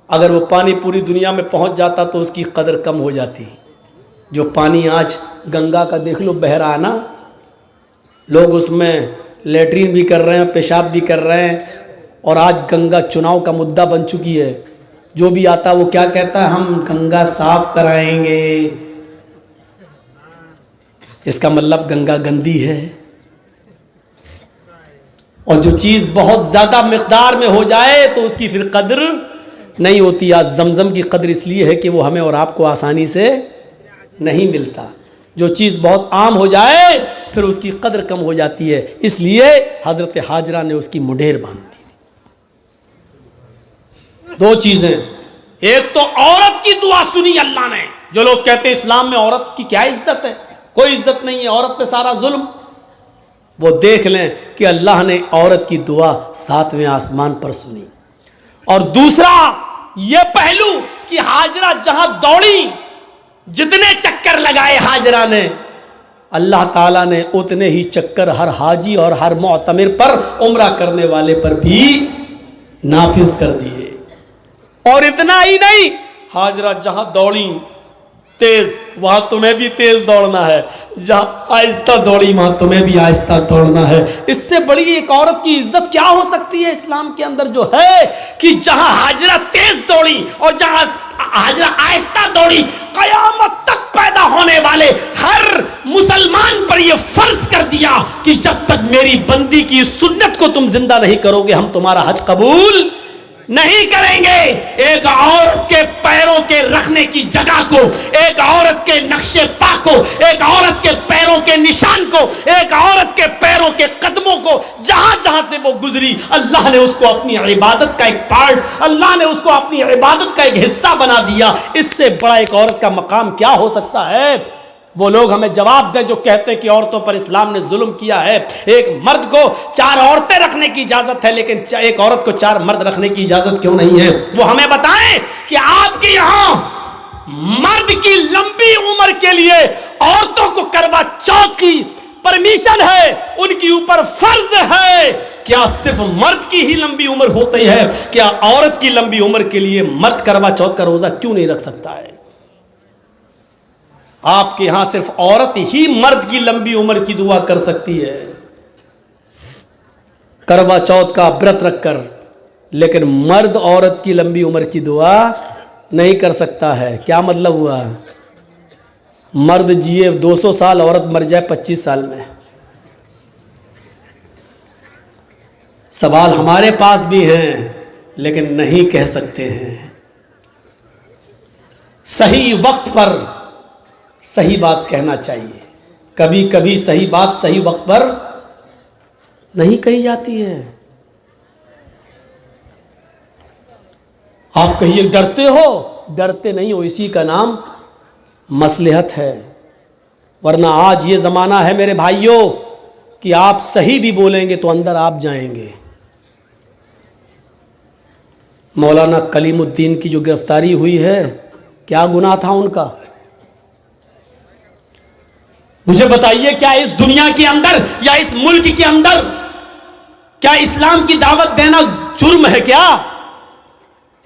अगर वो पानी पूरी दुनिया में पहुंच जाता तो उसकी कदर कम हो जाती। जो पानी आज गंगा का देख लो बह रहा है ना, लोग उसमें लेटरिन भी कर रहे हैं, पेशाब भी कर रहे हैं, और आज गंगा चुनाव का मुद्दा बन चुकी है। जो भी आता वो क्या कहता है, हम गंगा साफ कराएंगे। इसका मतलब गंगा गंदी है। और जो चीज बहुत ज्यादा मिकदार में हो जाए तो उसकी फिर कद्र नहीं होती। आज जमजम की कद्र इसलिए है कि वो हमें और आपको आसानी से नहीं मिलता। जो चीज़ बहुत आम हो जाए फिर उसकी कद्र कम हो जाती है, इसलिए हजरत हाजरा ने उसकी मुंडेर बांध दी। दो चीजें, एक तो औरत की दुआ सुनी अल्लाह ने। जो लोग कहते हैं इस्लाम में औरत की क्या इज्जत है, कोई इज्जत नहीं है, औरत पे सारा जुल्म, वो देख लें कि अल्लाह ने औरत की दुआ 7वें आसमान पर सुनी। और दूसरा ये पहलू कि हाजरा जहां दौड़ी, जितने चक्कर लगाए हाजरा ने, अल्लाह ताला ने उतने ही चक्कर हर हाजी और हर मुअतमिर पर, उम्रा करने वाले पर भी नाफिज कर दिए। और इतना ही नहीं, हाजरा जहां दौड़ी तेज, वहां तुम्हें भी तेज दौड़ना है, जहां आहिस्ता दौड़ी वहां तुम्हें भी आहिस्ता दौड़ना है। इससे बड़ी एक औरत की इज्जत क्या हो सकती है इस्लाम के अंदर, जो है कि जहां हाजरा तेज दौड़ी और जहां हाजरा आहिस्ता दौड़ी, कयामत तक पैदा होने वाले हर मुसलमान पर यह फर्ज कर दिया कि जब तक मेरी बंदी की सुन्नत को तुम जिंदा नहीं करोगे, हम तुम्हारा हज कबूल नहीं करेंगे। एक औरत के पैरों के रखने की जगह को, एक औरत के नक्शे पा को, एक औरत के पैरों के निशान को, एक औरत के पैरों के कदमों को, जहां जहां से वो गुजरी, अल्लाह ने उसको अपनी इबादत का एक पार्ट, अल्लाह ने उसको अपनी इबादत का एक हिस्सा बना दिया। इससे बड़ा एक औरत का मकाम क्या हो सकता है। वो लोग हमें जवाब दें जो कहते हैं कि औरतों पर इस्लाम ने जुल्म किया है। एक मर्द को 4 औरतें रखने की इजाजत है, लेकिन एक औरत को 4 मर्द रखने की इजाजत क्यों नहीं है। वो हमें बताएं कि आपके यहां मर्द की लंबी उम्र के लिए औरतों को करवा चौथ की परमिशन है, उनके ऊपर फर्ज है। क्या सिर्फ मर्द की ही लंबी उम्र होती है? क्या औरत की लंबी उम्र के लिए मर्द करवा चौथ का रोजा क्यों नहीं रख सकता है? आपके यहां सिर्फ औरत ही मर्द की लंबी उम्र की दुआ कर सकती है, करवा चौथ का व्रत रखकर। लेकिन मर्द औरत की लंबी उम्र की दुआ नहीं कर सकता है। क्या मतलब हुआ? मर्द जिए 200 साल, औरत मर जाए 25 साल में। सवाल हमारे पास भी हैं, लेकिन नहीं कह सकते हैं। सही वक्त पर सही बात कहना चाहिए। कभी कभी सही बात सही वक्त पर नहीं कही जाती है। आप कहिए डरते हो, डरते नहीं हो, इसी का नाम मसलहत है। वरना आज ये ज़माना है मेरे भाइयों कि आप सही भी बोलेंगे तो अंदर आप जाएंगे। मौलाना कलीमुद्दीन की जो गिरफ्तारी हुई है, क्या गुनाह था उनका? मुझे बताइए, क्या इस दुनिया के अंदर या इस मुल्क के अंदर क्या इस्लाम की दावत देना जुर्म है? क्या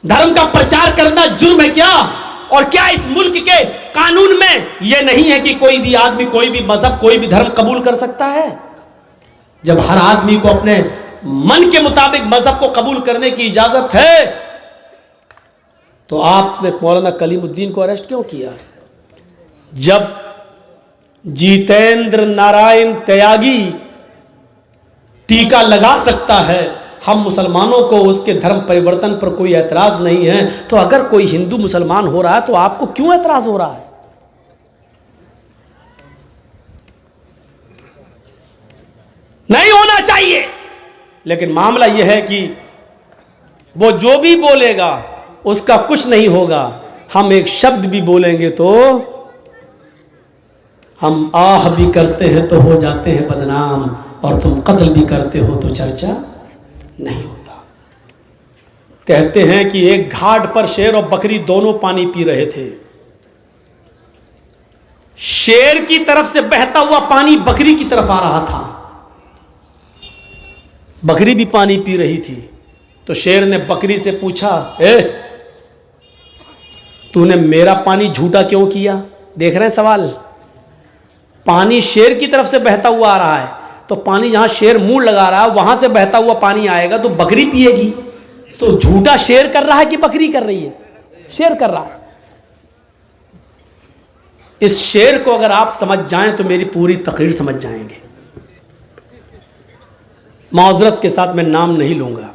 धर्म का प्रचार करना जुर्म है क्या? और क्या इस मुल्क के कानून में यह नहीं है कि कोई भी आदमी कोई भी मजहब कोई भी धर्म कबूल कर सकता है? जब हर आदमी को अपने मन के मुताबिक मजहब को कबूल करने की इजाजत है, तो आपने मौलाना कलीमुद्दीन को अरेस्ट क्यों किया? जब जितेंद्र नारायण त्यागी टीका लगा सकता है, हम मुसलमानों को उसके धर्म परिवर्तन पर कोई एतराज नहीं है, तो अगर कोई हिंदू मुसलमान हो रहा है तो आपको क्यों एतराज हो रहा है? नहीं होना चाहिए। लेकिन मामला यह है कि वो जो भी बोलेगा उसका कुछ नहीं होगा। हम एक शब्द भी बोलेंगे तो हम आह भी करते हैं तो हो जाते हैं बदनाम, और तुम कत्ल भी करते हो तो चर्चा नहीं होता। कहते हैं कि एक घाट पर शेर और बकरी दोनों पानी पी रहे थे। शेर की तरफ से बहता हुआ पानी बकरी की तरफ आ रहा था। बकरी भी पानी पी रही थी। तो शेर ने बकरी से पूछा, तूने मेरा पानी झूठा क्यों किया? देख रहे हैं सवाल? पानी शेर की तरफ से बहता हुआ आ रहा है, तो पानी जहां शेर मुंह लगा रहा है वहां से बहता हुआ पानी आएगा तो बकरी पिएगी। तो झूठा शेर कर रहा है कि बकरी कर रही है? शेर कर रहा है। इस शेर को अगर आप समझ जाएं तो मेरी पूरी तकरीर समझ जाएंगे। माजरत के साथ मैं नाम नहीं लूंगा।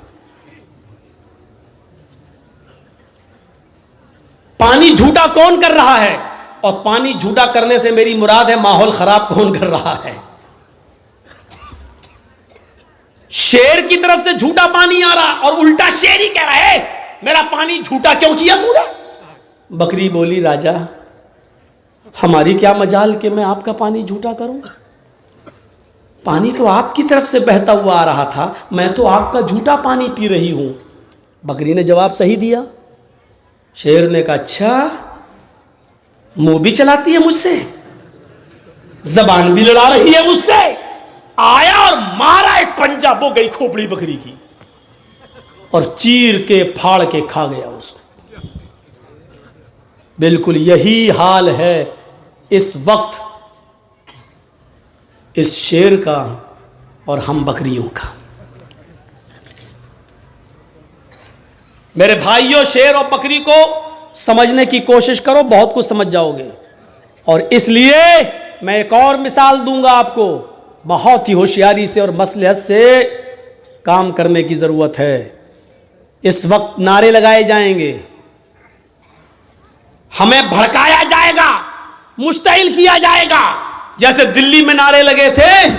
पानी झूठा कौन कर रहा है? और पानी झूठा करने से मेरी मुराद है माहौल खराब कौन कर रहा है? शेर की तरफ से झूठा पानी आ रहा और उल्टा शेर ही कह रहा है मेरा पानी झूठा क्यों किया तूने? बकरी बोली, राजा हमारी क्या मजाल कि मैं आपका पानी झूठा करूं? पानी तो आपकी तरफ से बहता हुआ आ रहा था, मैं तो आपका झूठा पानी पी रही हूं। बकरी ने जवाब सही दिया। शेर ने कहा, अच्छा मुंह भी चलाती है मुझसे, जबान भी लड़ा रही है मुझसे। आया और मारा एक पंजा, वो गई खोपड़ी बकरी की और चीर के फाड़ के खा गया उसको। बिल्कुल यही हाल है इस वक्त इस शेर का और हम बकरियों का। मेरे भाइयों, शेर और बकरी को समझने की कोशिश करो, बहुत कुछ समझ जाओगे। और इसलिए मैं एक और मिसाल दूंगा आपको। बहुत ही होशियारी से और मसलहत से काम करने की जरूरत है। इस वक्त नारे लगाए जाएंगे, हमें भड़काया जाएगा, मुश्तिल किया जाएगा। जैसे दिल्ली में नारे लगे थे,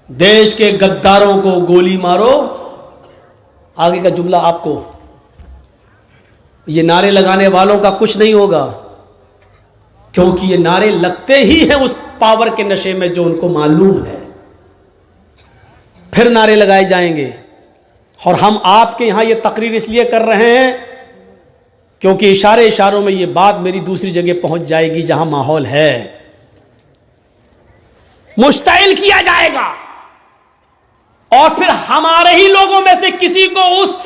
देश के गद्दारों को गोली मारो। आगे का जुमला आपको, ये नारे लगाने वालों का कुछ नहीं होगा, क्योंकि ये नारे लगते ही हैं उस पावर के नशे में जो उनको मालूम है। फिर नारे लगाए जाएंगे। और हम आपके यहां ये तकरीर इसलिए कर रहे हैं क्योंकि इशारों में ये बात मेरी दूसरी जगह पहुंच जाएगी जहां माहौल है। मुश्तिल किया जाएगा और फिर हमारे ही लोगों में से किसी को उस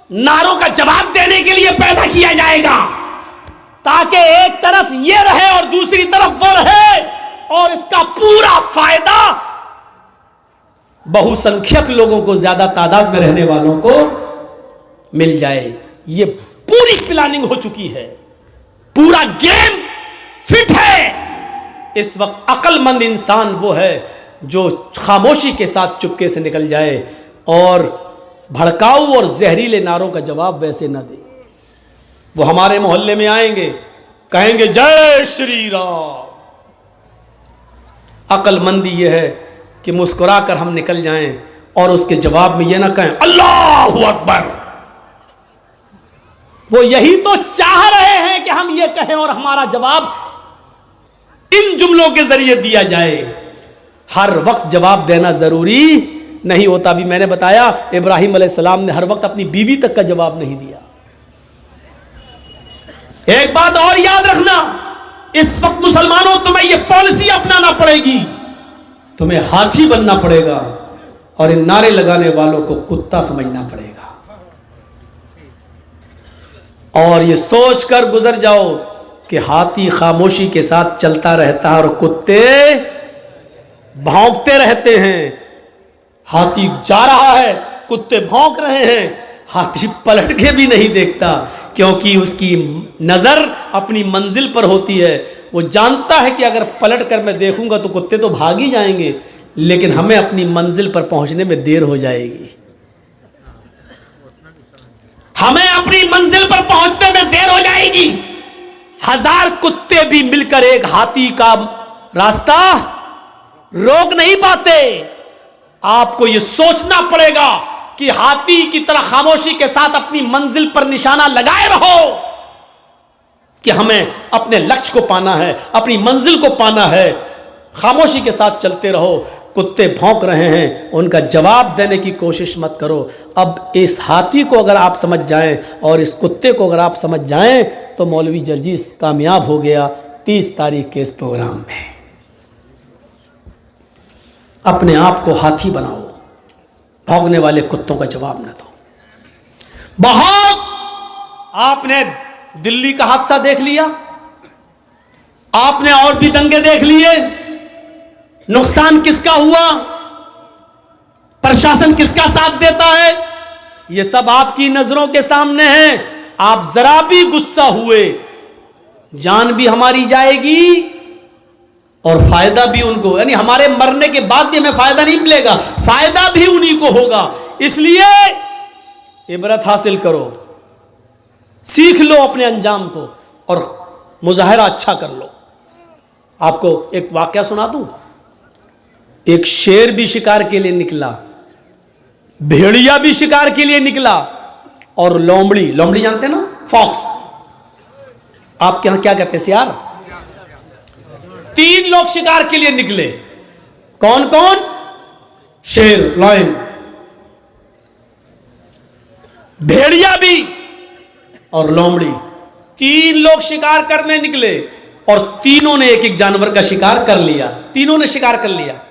नारों का जवाब देने के लिए पैदा किया जाएगा, ताकि एक तरफ ये रहे और दूसरी तरफ वो रहे, और इसका पूरा फायदा बहुसंख्यक लोगों को, ज्यादा तादाद में रहने वालों को मिल जाए। ये पूरी प्लानिंग हो चुकी है, पूरा गेम फिट है। इस वक्त अक्लमंद इंसान वो है जो खामोशी के साथ चुपके से निकल जाए और भड़काऊ और जहरीले नारों का जवाब वैसे न दे। वो हमारे मोहल्ले में आएंगे, कहेंगे जय श्री राम। अक्लमंदी यह है कि मुस्कुराकर हम निकल जाएं और उसके जवाब में यह ना कहें अल्लाहु अकबर। वो यही तो चाह रहे हैं कि हम ये कहें और हमारा जवाब इन जुमलों के जरिए दिया जाए। हर वक्त जवाब देना जरूरी नहीं होता। भी मैंने बताया इब्राहिम अलैहिस्सलाम ने हर वक्त अपनी बीवी तक का जवाब नहीं दिया। एक बात और याद रखना, इस वक्त मुसलमानों तुम्हें यह पॉलिसी अपनाना पड़ेगी, तुम्हें हाथी बनना पड़ेगा और इन नारे लगाने वालों को कुत्ता समझना पड़ेगा। और ये सोचकर गुजर जाओ कि हाथी खामोशी के साथ चलता रहता है और कुत्ते भौंकते रहते हैं। हाथी जा रहा है, कुत्ते भौंक रहे हैं, हाथी पलट के भी नहीं देखता, क्योंकि उसकी नजर अपनी मंजिल पर होती है। वो जानता है कि अगर पलट कर मैं देखूंगा तो कुत्ते तो भाग ही जाएंगे, लेकिन हमें अपनी मंजिल पर पहुंचने में देर हो जाएगी। हमें अपनी मंजिल पर पहुंचने में देर हो जाएगी। 1000 कुत्ते भी मिलकर एक हाथी का रास्ता रोक नहीं पाते। आपको यह सोचना पड़ेगा कि हाथी की तरह खामोशी के साथ अपनी मंजिल पर निशाना लगाए रहो कि हमें अपने लक्ष्य को पाना है, अपनी मंजिल को पाना है। खामोशी के साथ चलते रहो। कुत्ते भौंक रहे हैं, उनका जवाब देने की कोशिश मत करो। अब इस हाथी को अगर आप समझ जाएं और इस कुत्ते को अगर आप समझ जाएं तो मौलवी जर्जीस कामयाब हो गया 30 तारीख के इस प्रोग्राम में। अपने आप को हाथी बनाओ, भौंकने वाले कुत्तों का जवाब न दो। बहुत आपने दिल्ली का हादसा देख लिया, आपने और भी दंगे देख लिए। नुकसान किसका हुआ, प्रशासन किसका साथ देता है, यह सब आपकी नजरों के सामने है। आप जरा भी गुस्सा हुए, जान भी हमारी जाएगी और फायदा भी उनको, यानी हमारे मरने के बाद भी हमें फायदा नहीं मिलेगा, फायदा भी उन्हीं को होगा। इसलिए इबरत हासिल करो, सीख लो अपने अंजाम को और मुजाहिरा अच्छा कर लो। आपको एक वाकया सुना दूं। एक शेर भी शिकार के लिए निकला, भेड़िया भी शिकार के लिए निकला और लोमड़ी, लोमड़ी जानते हैं ना, फॉक्स, आपके यहां क्या कहते हैं सियार, 3 लोग शिकार के लिए निकले। कौन कौन? शेर, लायन, भेड़िया भी और लोमड़ी। 3 लोग शिकार करने निकले और तीनों ने एक एक जानवर का शिकार कर लिया। तीनों ने शिकार कर लिया।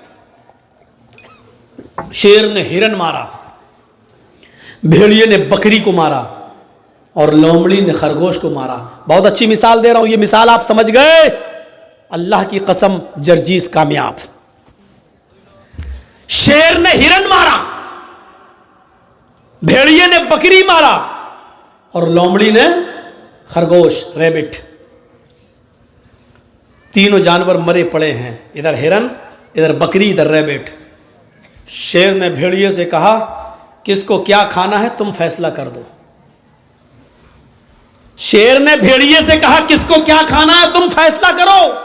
शेर ने हिरन मारा, भेड़िए ने बकरी को मारा और लोमड़ी ने खरगोश को मारा। बहुत अच्छी मिसाल दे रहा हूं, ये मिसाल आप समझ गए। अल्लाह की कसम जर्जीस कामयाब। शेर ने हिरन मारा, भेड़िए ने बकरी मारा और लोमड़ी ने खरगोश, रैबिट। तीनों जानवर मरे पड़े हैं, इधर हिरन, इधर बकरी, इधर रैबिट। शेर ने भेड़िए से कहा किसको क्या खाना है तुम फैसला कर दो। शेर ने भेड़िए से कहा किसको क्या खाना है तुम फैसला करो,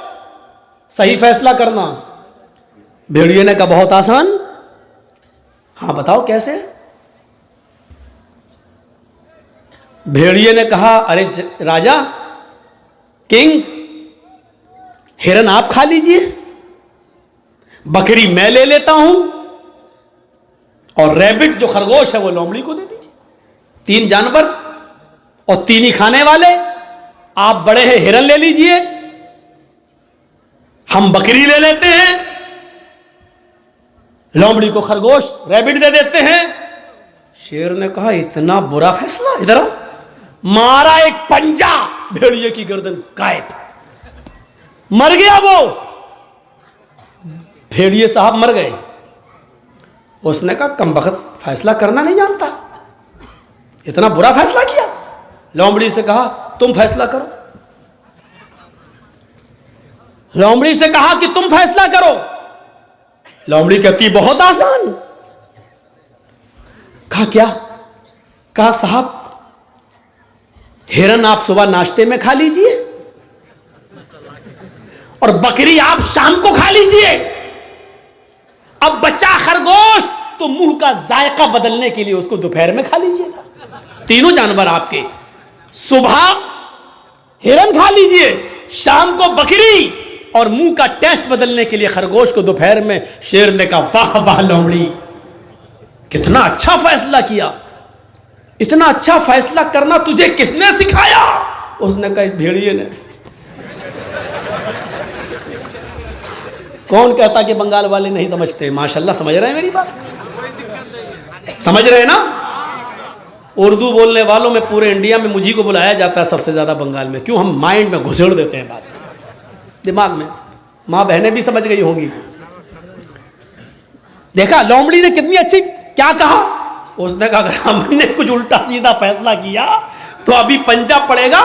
सही फैसला करना। भेड़िए ने कहा बहुत आसान, हां बताओ कैसे। भेड़िए ने कहा अरे राजा, किंग, हिरन आप खा लीजिए, बकरी मैं ले लेता हूं और रैबिट जो खरगोश है वो लोमड़ी को दे दीजिए। 3 जानवर और 3 ही खाने वाले, आप बड़े हैं हिरन ले लीजिए, हम बकरी ले लेते हैं, लोमड़ी को खरगोश, रैबिट दे देते हैं। शेर ने कहा इतना बुरा फैसला, इधर आओ। मारा एक पंजा, भेड़िए की गर्दन गायब, मर गया वो। भेड़िए साहब मर गए। उसने कहा कमबख्त फैसला करना नहीं जानता, इतना बुरा फैसला किया। लोमड़ी से कहा तुम फैसला करो। लोमड़ी से कहा कि तुम फैसला करो। लोमड़ी कहती बहुत आसान। कहा क्या? कहा साहब हिरन आप सुबह नाश्ते में खा लीजिए और बकरी आप शाम को खा लीजिए। अब बच्चा खरगोश तो मुंह का जायका बदलने के लिए उसको दोपहर में खा लीजिएगा। तीनों जानवर आपके, सुबह हिरन खा लीजिए, शाम को बकरी, और मुंह का टेस्ट बदलने के लिए खरगोश को दोपहर में। शेर ने कहा वाह वाह लोमड़ी, कितना अच्छा फैसला किया, इतना अच्छा फैसला करना तुझे किसने सिखाया? उसने कहा इस भेड़िए ने। कौन कहता कि बंगाल वाले नहीं समझते? माशाल्लाह समझ रहे हैं मेरी बात, समझ रहे हैं ना? उर्दू बोलने वालों में पूरे इंडिया में मुझी को बुलाया जाता है सबसे ज्यादा बंगाल में। क्यों? हम माइंड में घुसेड़ देते हैं बात, दिमाग में। माँ बहनें भी समझ गई होंगी। देखा लोमड़ी ने कितनी अच्छी क्या कहा? उसने कहा अगर हमने कुछ उल्टा सीधा फैसला किया तो अभी पंजा पड़ेगा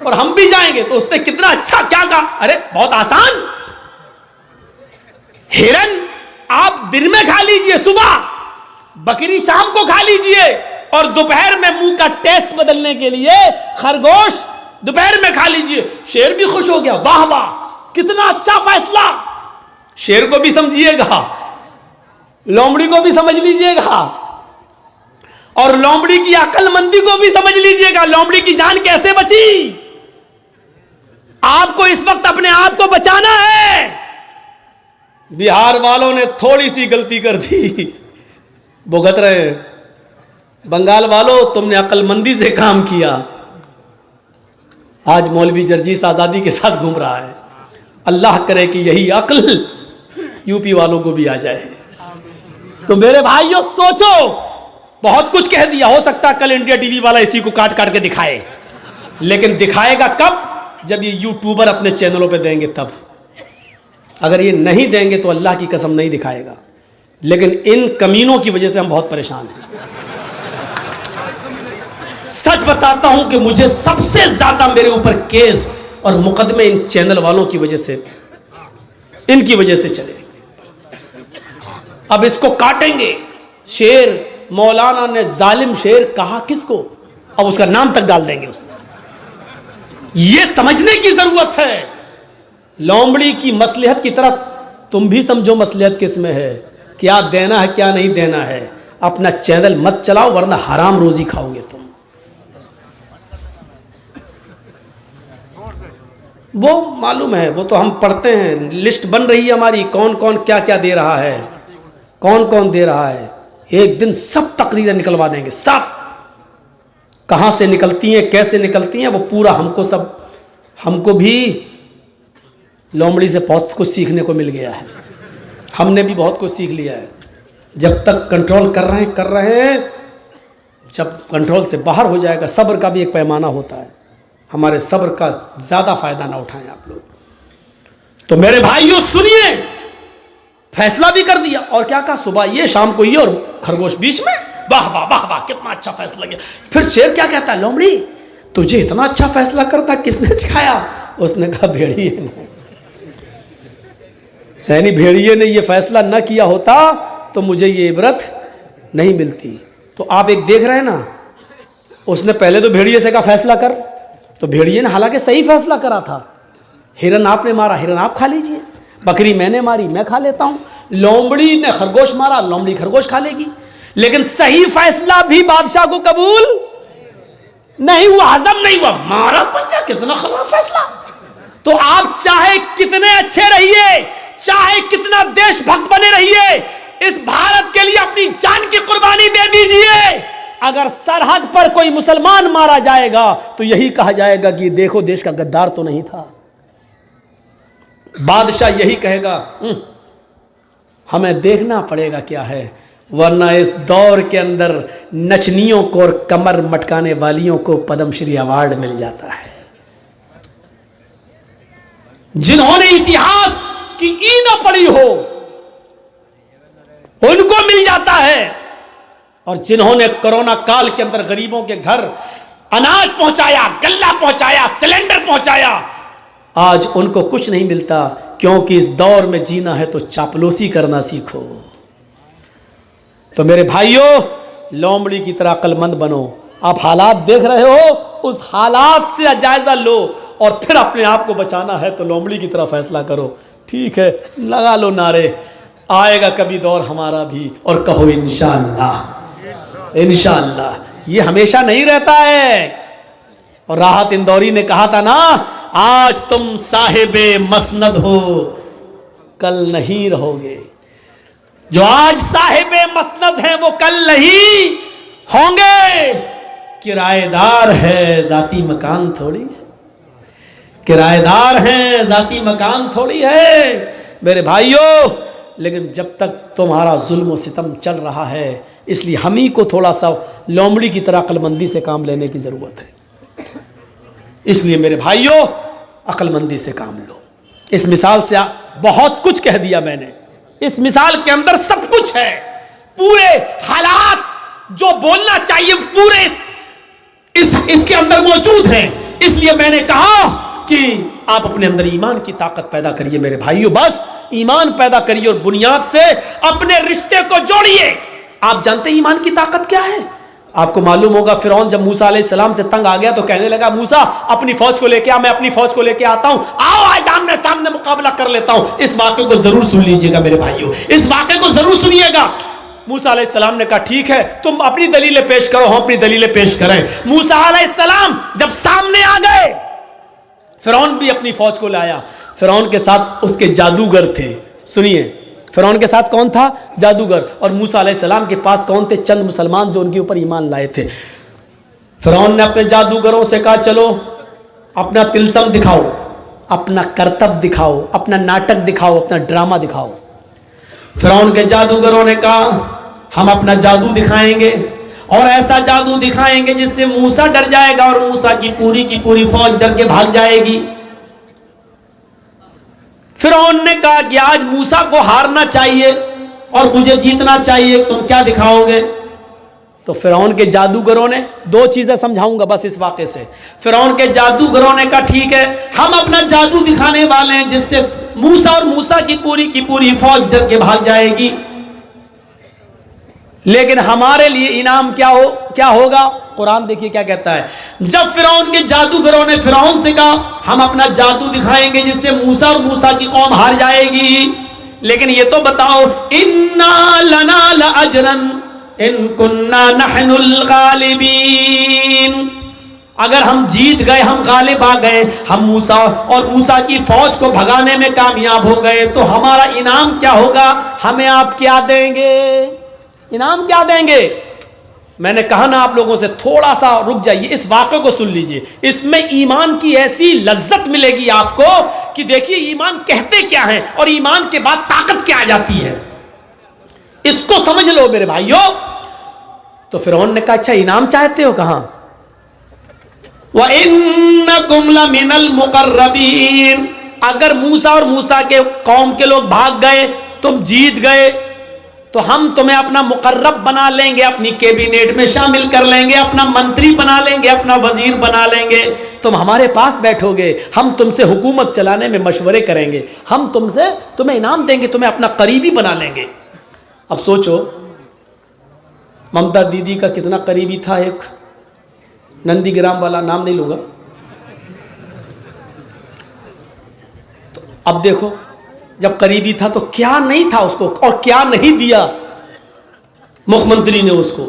और हम भी जाएंगे। तो उसने कितना अच्छा क्या कहा? अरे बहुत आसान, हिरन आप दिन में खा लीजिए सुबह, बकरी शाम को खा लीजिए, और दोपहर में मुंह का टेस्ट बदलने के लिए खरगोश दोपहर में खा लीजिए। शेर भी खुश हो गया, वाह वाह कितना अच्छा फैसला। शेर को भी समझिएगा, लोमड़ी को भी समझ लीजिएगा, और लोमड़ी की अक्लमंदी को भी समझ लीजिएगा। लोमड़ी की जान कैसे बची? आपको इस वक्त अपने आप को बचाना है। बिहार वालों ने थोड़ी सी गलती कर दी, भुगत रहे। बंगाल वालों तुमने अक्लमंदी से काम किया। आज मौलवी जर्जीस आजादी के साथ घूम रहा है। अल्लाह करे कि यही अक्ल यूपी वालों को भी आ जाए। तो मेरे भाइयों सोचो, बहुत कुछ कह दिया, हो सकता है कल इंडिया टीवी वाला इसी को काट काट के दिखाए, लेकिन दिखाएगा कब? जब ये यूट्यूबर अपने चैनलों पे देंगे तब। अगर ये नहीं देंगे तो अल्लाह की कसम नहीं दिखाएगा। लेकिन इन कमीनों की वजह से हम बहुत परेशान हैं। सच बताता हूं कि मुझे सबसे ज्यादा मेरे ऊपर केस और मुकदमे इन चैनल वालों की वजह से, इनकी वजह से चले। अब इसको काटेंगे। शेर, मौलाना ने जालिम शेर कहा किसको? अब उसका नाम तक डाल देंगे उसमें। यह समझने की जरूरत है। लोमड़ी की मसलहत की तरह तुम भी समझो मसलहत किस में है, क्या देना है क्या नहीं देना है। अपना चैनल मत चलाओ वरना हराम रोजी खाओगे तुम। वो मालूम है, वो तो हम पढ़ते हैं, लिस्ट बन रही है हमारी, कौन कौन क्या क्या दे रहा है, कौन कौन दे रहा है। एक दिन सब तकरीरें निकलवा देंगे, सब कहां से निकलती हैं, कैसे निकलती हैं, वो पूरा हमको भी लोमड़ी से बहुत कुछ सीखने को मिल गया है। हमने भी बहुत कुछ सीख लिया है। जब तक कंट्रोल कर रहे हैं, जब कंट्रोल से बाहर हो जाएगा, सब्र का भी एक पैमाना होता है। हमारे सब्र का ज़्यादा फायदा ना उठाएं आप लोग। तो मेरे भाइयों सुनिए, फैसला भी कर दिया। और क्या कहा? सुबह ये, शाम को ये, और खरगोश बीच में। वाह वाह वाह वाह कितना अच्छा फैसला किया। फिर शेर क्या कहता है? लोमड़ी तुझे इतना अच्छा फैसला करता किसने सिखाया? उसने कहा भेड़िए ने। यानी भेड़िए ने ये फैसला न किया होता तो मुझे ये इबरत नहीं मिलती। तो आप एक देख रहे हैं ना, उसने पहले तो भेड़िए से कहा फैसला कर, तो भेड़िए ने हालांकि सही फैसला करा था। हिरन आपने मारा, हिरन आप खा लीजिए, बकरी मैंने मारी, मैं खा लेता हूं। लोमड़ी ने खरगोश मारा, लोमड़ी खरगोश खा लेगी। लेकिन सही फैसला भी बादशाह को कबूल नहीं हुआ, हजम नहीं हुआ। मारा पंजा, कितना खराब फैसला। तो आप चाहे कितने अच्छे रहिए, चाहे कितना देशभक्त बने रहिए, इस भारत के लिए अपनी जान की कुर्बानी दे दीजिए। अगर सरहद पर कोई मुसलमान मारा जाएगा तो यही कहा जाएगा कि देखो देश का गद्दार तो नहीं था। बादशाह यही कहेगा हमें देखना पड़ेगा क्या है, वरना इस दौर के अंदर नचनियों को और कमर मटकाने वालियों को पद्मश्री अवार्ड मिल जाता है। जिन्होंने इतिहास की ई न पढ़ी हो उनको मिल जाता है। और जिन्होंने कोरोना काल के अंदर गरीबों के घर अनाज पहुंचाया, गल्ला पहुंचाया, सिलेंडर पहुंचाया, आज उनको कुछ नहीं मिलता। क्योंकि इस दौर में जीना है तो चापलूसी करना सीखो। तो मेरे भाइयों, लोमड़ी की तरह अक्लमंद बनो। आप हालात देख रहे हो, उस हालात से जायजा लो और फिर अपने आप को बचाना है तो लोमड़ी की तरह फैसला करो। ठीक है, लगा लो नारे, आएगा कभी दौर हमारा भी, और कहो इंशाअल्लाह। इंशाअल्लाह, ये हमेशा नहीं रहता है। और राहत इंदौरी ने कहा था ना, आज तुम साहिबे मसनद हो, कल नहीं रहोगे। जो आज साहिबे मसनद हैं वो कल नहीं होंगे। किराएदार है, जाती मकान थोड़ी है। किराएदार हैं, जाती मकान थोड़ी है मेरे भाइयों। लेकिन जब तक तुम्हारा जुल्म सितम चल रहा है, इसलिए हम ही को थोड़ा सा लोमड़ी की तरह अक्लमंदी से काम लेने की जरूरत है। इसलिए मेरे भाइयों, अक्लमंदी से काम लो। इस मिसाल से बहुत कुछ कह दिया मैंने। इस मिसाल के अंदर सब कुछ है, पूरे हालात जो बोलना चाहिए पूरे इसके अंदर मौजूद हैं। इसलिए मैंने कहा कि आप अपने अंदर ईमान की ताकत पैदा करिए मेरे भाइयों। बस ईमान पैदा करिए और बुनियाद से अपने रिश्ते को जोड़िए। आप जानते हैं ईमान की ताकत क्या है? आपको मालूम होगा, फिरौन जब मूसा अलैहिस्सलाम से तंग आ गया तो कहने लगा, मूसा अपनी फौज को लेके आ, मैं अपनी फौज को लेके आता हूं, आओ आज आमने सामने मुकाबला कर लेता हूं। इस वाक़े को जरूर सुन लीजिएगा मेरे भाइयों, इस वाक़े को जरूर सुनिएगा। मूसा अलैहिस्सलाम ने कहा, ठीक है, तुम अपनी दलीलें पेश करो, हम अपनी दलीलें पेश करें। मूसा अलैहिस्सलाम जब सामने आ गए, फिरौन भी अपनी फौज को लाया। फिरौन के साथ उसके जादूगर थे। सुनिए, फिरौन के साथ कौन था? जादूगर। और मूसा अलैहिस्सलाम के पास कौन थे? चंद मुसलमान जो उनके ऊपर ईमान लाए थे। फिरौन ने अपने जादूगरों से कहा, चलो अपना तिलस्म दिखाओ, अपना करतब दिखाओ, अपना नाटक दिखाओ, अपना ड्रामा दिखाओ। फिरौन के जादूगरों ने कहा, हम अपना जादू दिखाएंगे और ऐसा जादू दिखाएंगे जिससे मूसा डर जाएगा और मूसा की पूरी फौज डर के भाग जाएगी। फिरौन ने कहा कि आज मूसा को हारना चाहिए और मुझे जीतना चाहिए, तुम क्या दिखाओगे? तो फिरौन के जादूगरों ने, दो चीजें समझाऊंगा बस इस वाक़े से। फिरौन के जादूगरों ने कहा, ठीक है, हम अपना जादू दिखाने वाले हैं जिससे मूसा और मूसा की पूरी फौज डर के भाग जाएगी, लेकिन हमारे लिए इनाम क्या होगा? कुरान देखिए क्या कहता है। जब फिरौन के जादूगरों ने फिरौन से कहा, हम अपना जादू दिखाएंगे जिससे मूसा और मूसा की कौम हार जाएगी, लेकिन ये तो बताओ, इन्ना लना लअजरन इन कुन्ना नहनुल गालिबीन, अगर हम जीत गए, हम गालिब आ गए, हम मूसा और मूसा की फौज को भगाने में कामयाब हो गए, तो हमारा इनाम क्या होगा? हमें आप क्या देंगे? इनाम क्या देंगे? मैंने कहा ना आप लोगों से, थोड़ा सा रुक जाइए, इस वाक़े को सुन लीजिए। इसमें ईमान की ऐसी लज्जत मिलेगी आपको कि देखिए ईमान कहते क्या है और ईमान के बाद ताकत क्या आ जाती है, इसको समझ लो मेरे भाइयों। तो फिरौन ने कहा, अच्छा इनाम चाहते हो? कहां? व इन्नकुम लमिनल मुकर्रबीन, अगर मूसा और मूसा के कौम के लोग भाग गए, तुम जीत गए, तो हम तुम्हें अपना मुकर्रब बना लेंगे, अपनी कैबिनेट में शामिल कर लेंगे, अपना मंत्री बना लेंगे, अपना वजीर बना लेंगे, तुम हमारे पास बैठोगे, हम तुमसे हुकूमत चलाने में मशवरे करेंगे, हम तुम्हें इनाम देंगे, तुम्हें अपना करीबी बना लेंगे। अब सोचो, ममता दीदी का कितना करीबी था एक नंदीग्राम वाला, नाम नहीं लूंगा। तो अब देखो, जब करीबी था तो क्या नहीं था उसको, और क्या नहीं दिया मुख्यमंत्री ने उसको,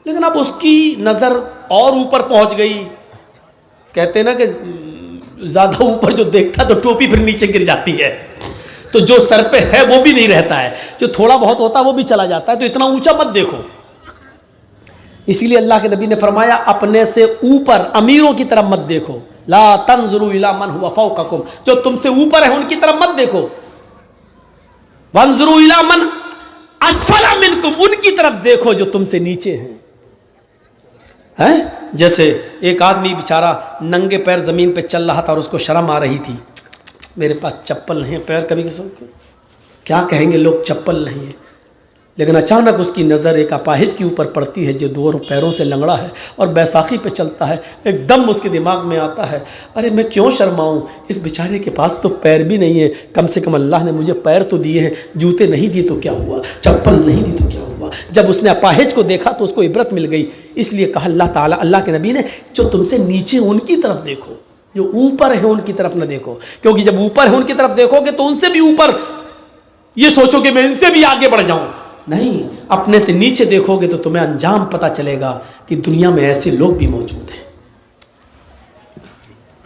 लेकिन अब उसकी नजर और ऊपर पहुंच गई। कहते हैं ना कि ज्यादा ऊपर जो देखता तो टोपी फिर नीचे गिर जाती है, तो जो सर पे है वो भी नहीं रहता है, जो थोड़ा बहुत होता है वो भी चला जाता है। तो इतना ऊंचा मत देखो। इसीलिए अल्लाह के नबी ने फरमाया, अपने से ऊपर अमीरों की तरफ मत देखो, ला तंजुरू इला मन हुवा फौककुम, जो तुमसे ऊपर है उनकी तरफ मत देखो, वंजुरू इला मन अस्फला मिनकुम, उनकी तरफ देखो जो तुमसे नीचे हैं। जैसे एक आदमी बेचारा नंगे पैर जमीन पे चल रहा था और उसको शर्म आ रही थी, मेरे पास चप्पल नहीं है, पैर कभी क्या कहेंगे लोग, चप्पल नहीं है, लेकिन अचानक उसकी नज़र एक अपाहिज के ऊपर पड़ती है जो 2 पैरों से लंगड़ा है और बैसाखी पे चलता है। एकदम उसके दिमाग में आता है, अरे मैं क्यों शर्माऊं, इस बेचारे के पास तो पैर भी नहीं है, कम से कम अल्लाह ने मुझे पैर तो दिए हैं, जूते नहीं दिए तो क्या हुआ, चप्पल नहीं दी तो क्या हुआ। जब उसने अपाहिज को देखा तो उसको इबरत मिल गई। इसलिए कहा अल्लाह ताला, अल्लाह के नबी ने, जो तुमसे नीचे उनकी तरफ देखो, जो ऊपर है उनकी तरफ न देखो, क्योंकि जब ऊपर है उनकी तरफ देखोगे तो उनसे भी ऊपर ये सोचोगे मैं इनसे भी आगे बढ़ जाऊं। नहीं, अपने से नीचे देखोगे तो तुम्हें अंजाम पता चलेगा कि दुनिया में ऐसे लोग भी मौजूद हैं।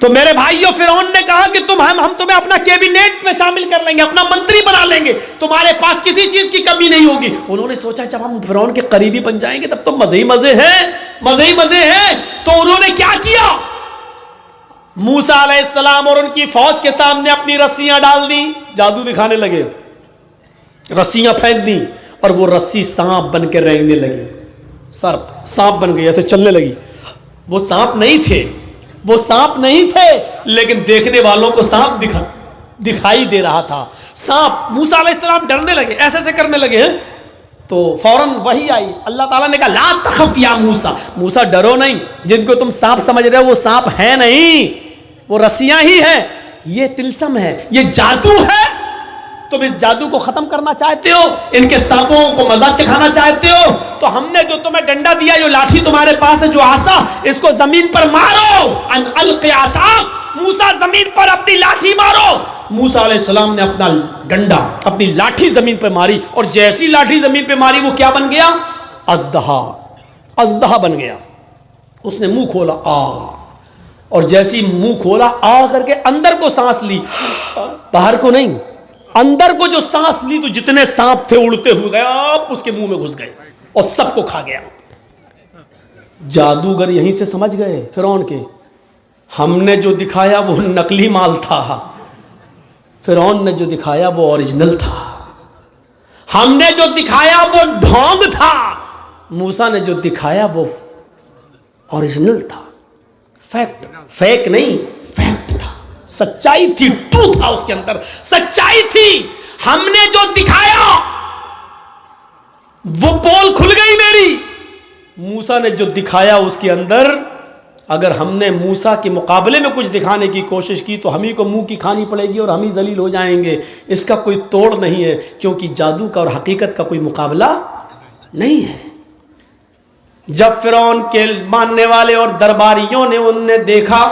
तो मेरे भाइयों, फिरौन ने कहा कि हम तुम्हें अपना कैबिनेट में शामिल कर लेंगे, अपना मंत्री बना लेंगे, तुम्हारे पास किसी चीज की कमी नहीं होगी। उन्होंने सोचा जब हम फिरौन के करीबी बन जाएंगे तब तो मजे ही मजे हैं, मजे ही मजे हैं। तो उन्होंने क्या किया, मूसा अलैहिस्सलाम और उनकी फौज के सामने अपनी रस्सियां डाल दी, जादू दिखाने लगे, रस्सियां फेंक दी और वो रस्सी सांप बन के रेंगने लगी, सर्प सांप बन गई, ऐसे चलने लगी। वो सांप नहीं थे, वो सांप नहीं थे, लेकिन देखने वालों को सांप दिखाई दे रहा था। सांप, मूसा अलैहिस्सलाम डरने लगे, ऐसे ऐसे करने लगे। तो फौरन वही आई, अल्लाह ताला ने कहा ला तखफ या मूसा, मूसा डरो नहीं, जिनको तुम सांप समझ रहे हो वो सांप है नहीं, वो रस्सियां ही है, ये तिलस्म है, ये जादू है। तुम इस जादू को खत्म करना चाहते हो, इनके सांपों को मजा चखाना चाहते हो, तो हमने जो तुम्हें डंडा दिया, जो लाठी तुम्हारे पास है, जो आसा, इसको जमीन पर मारो। अन अलक़ि आसाक, मूसा जमीन पर अपनी लाठी मारो। मूसा अलैहिस्सलाम ने अपना डंडा, अपनी लाठी जमीन पर मारी और जैसी लाठी जमीन पर मारी वो क्या बन गया, अज़दहा, अज़दहा बन गया। उसने मुंह खोला, आ, और जैसी मुंह खोला, आ करके अंदर को सांस ली, बाहर को नहीं, अंदर को जो सांस ली तो जितने सांप थे उड़ते हुए गए, आप उसके मुंह में घुस गए और सबको खा गया। जादूगर यहीं से समझ गए फिरौन के, हमने जो दिखाया वो नकली माल था, फिरौन ने जो दिखाया वो ओरिजिनल था। हमने जो दिखाया वो ढोंग था, मूसा ने जो दिखाया वो ओरिजिनल था, फैक्ट, फेक नहीं, फैक्ट था, सच्चाई थी, ट्रूथ था उसके अंदर, सच्चाई थी। हमने जो दिखाया वो पोल खुल गई मेरी। मूसा ने जो दिखाया उसके अंदर, अगर हमने मूसा के मुकाबले में कुछ दिखाने की कोशिश की तो हम ही को मुंह की खानी पड़ेगी और हम ही जलील हो जाएंगे। इसका कोई तोड़ नहीं है, क्योंकि जादू का और हकीकत का कोई मुकाबला नहीं है। जब फिरौन के मानने वाले और दरबारियों ने उनने देखा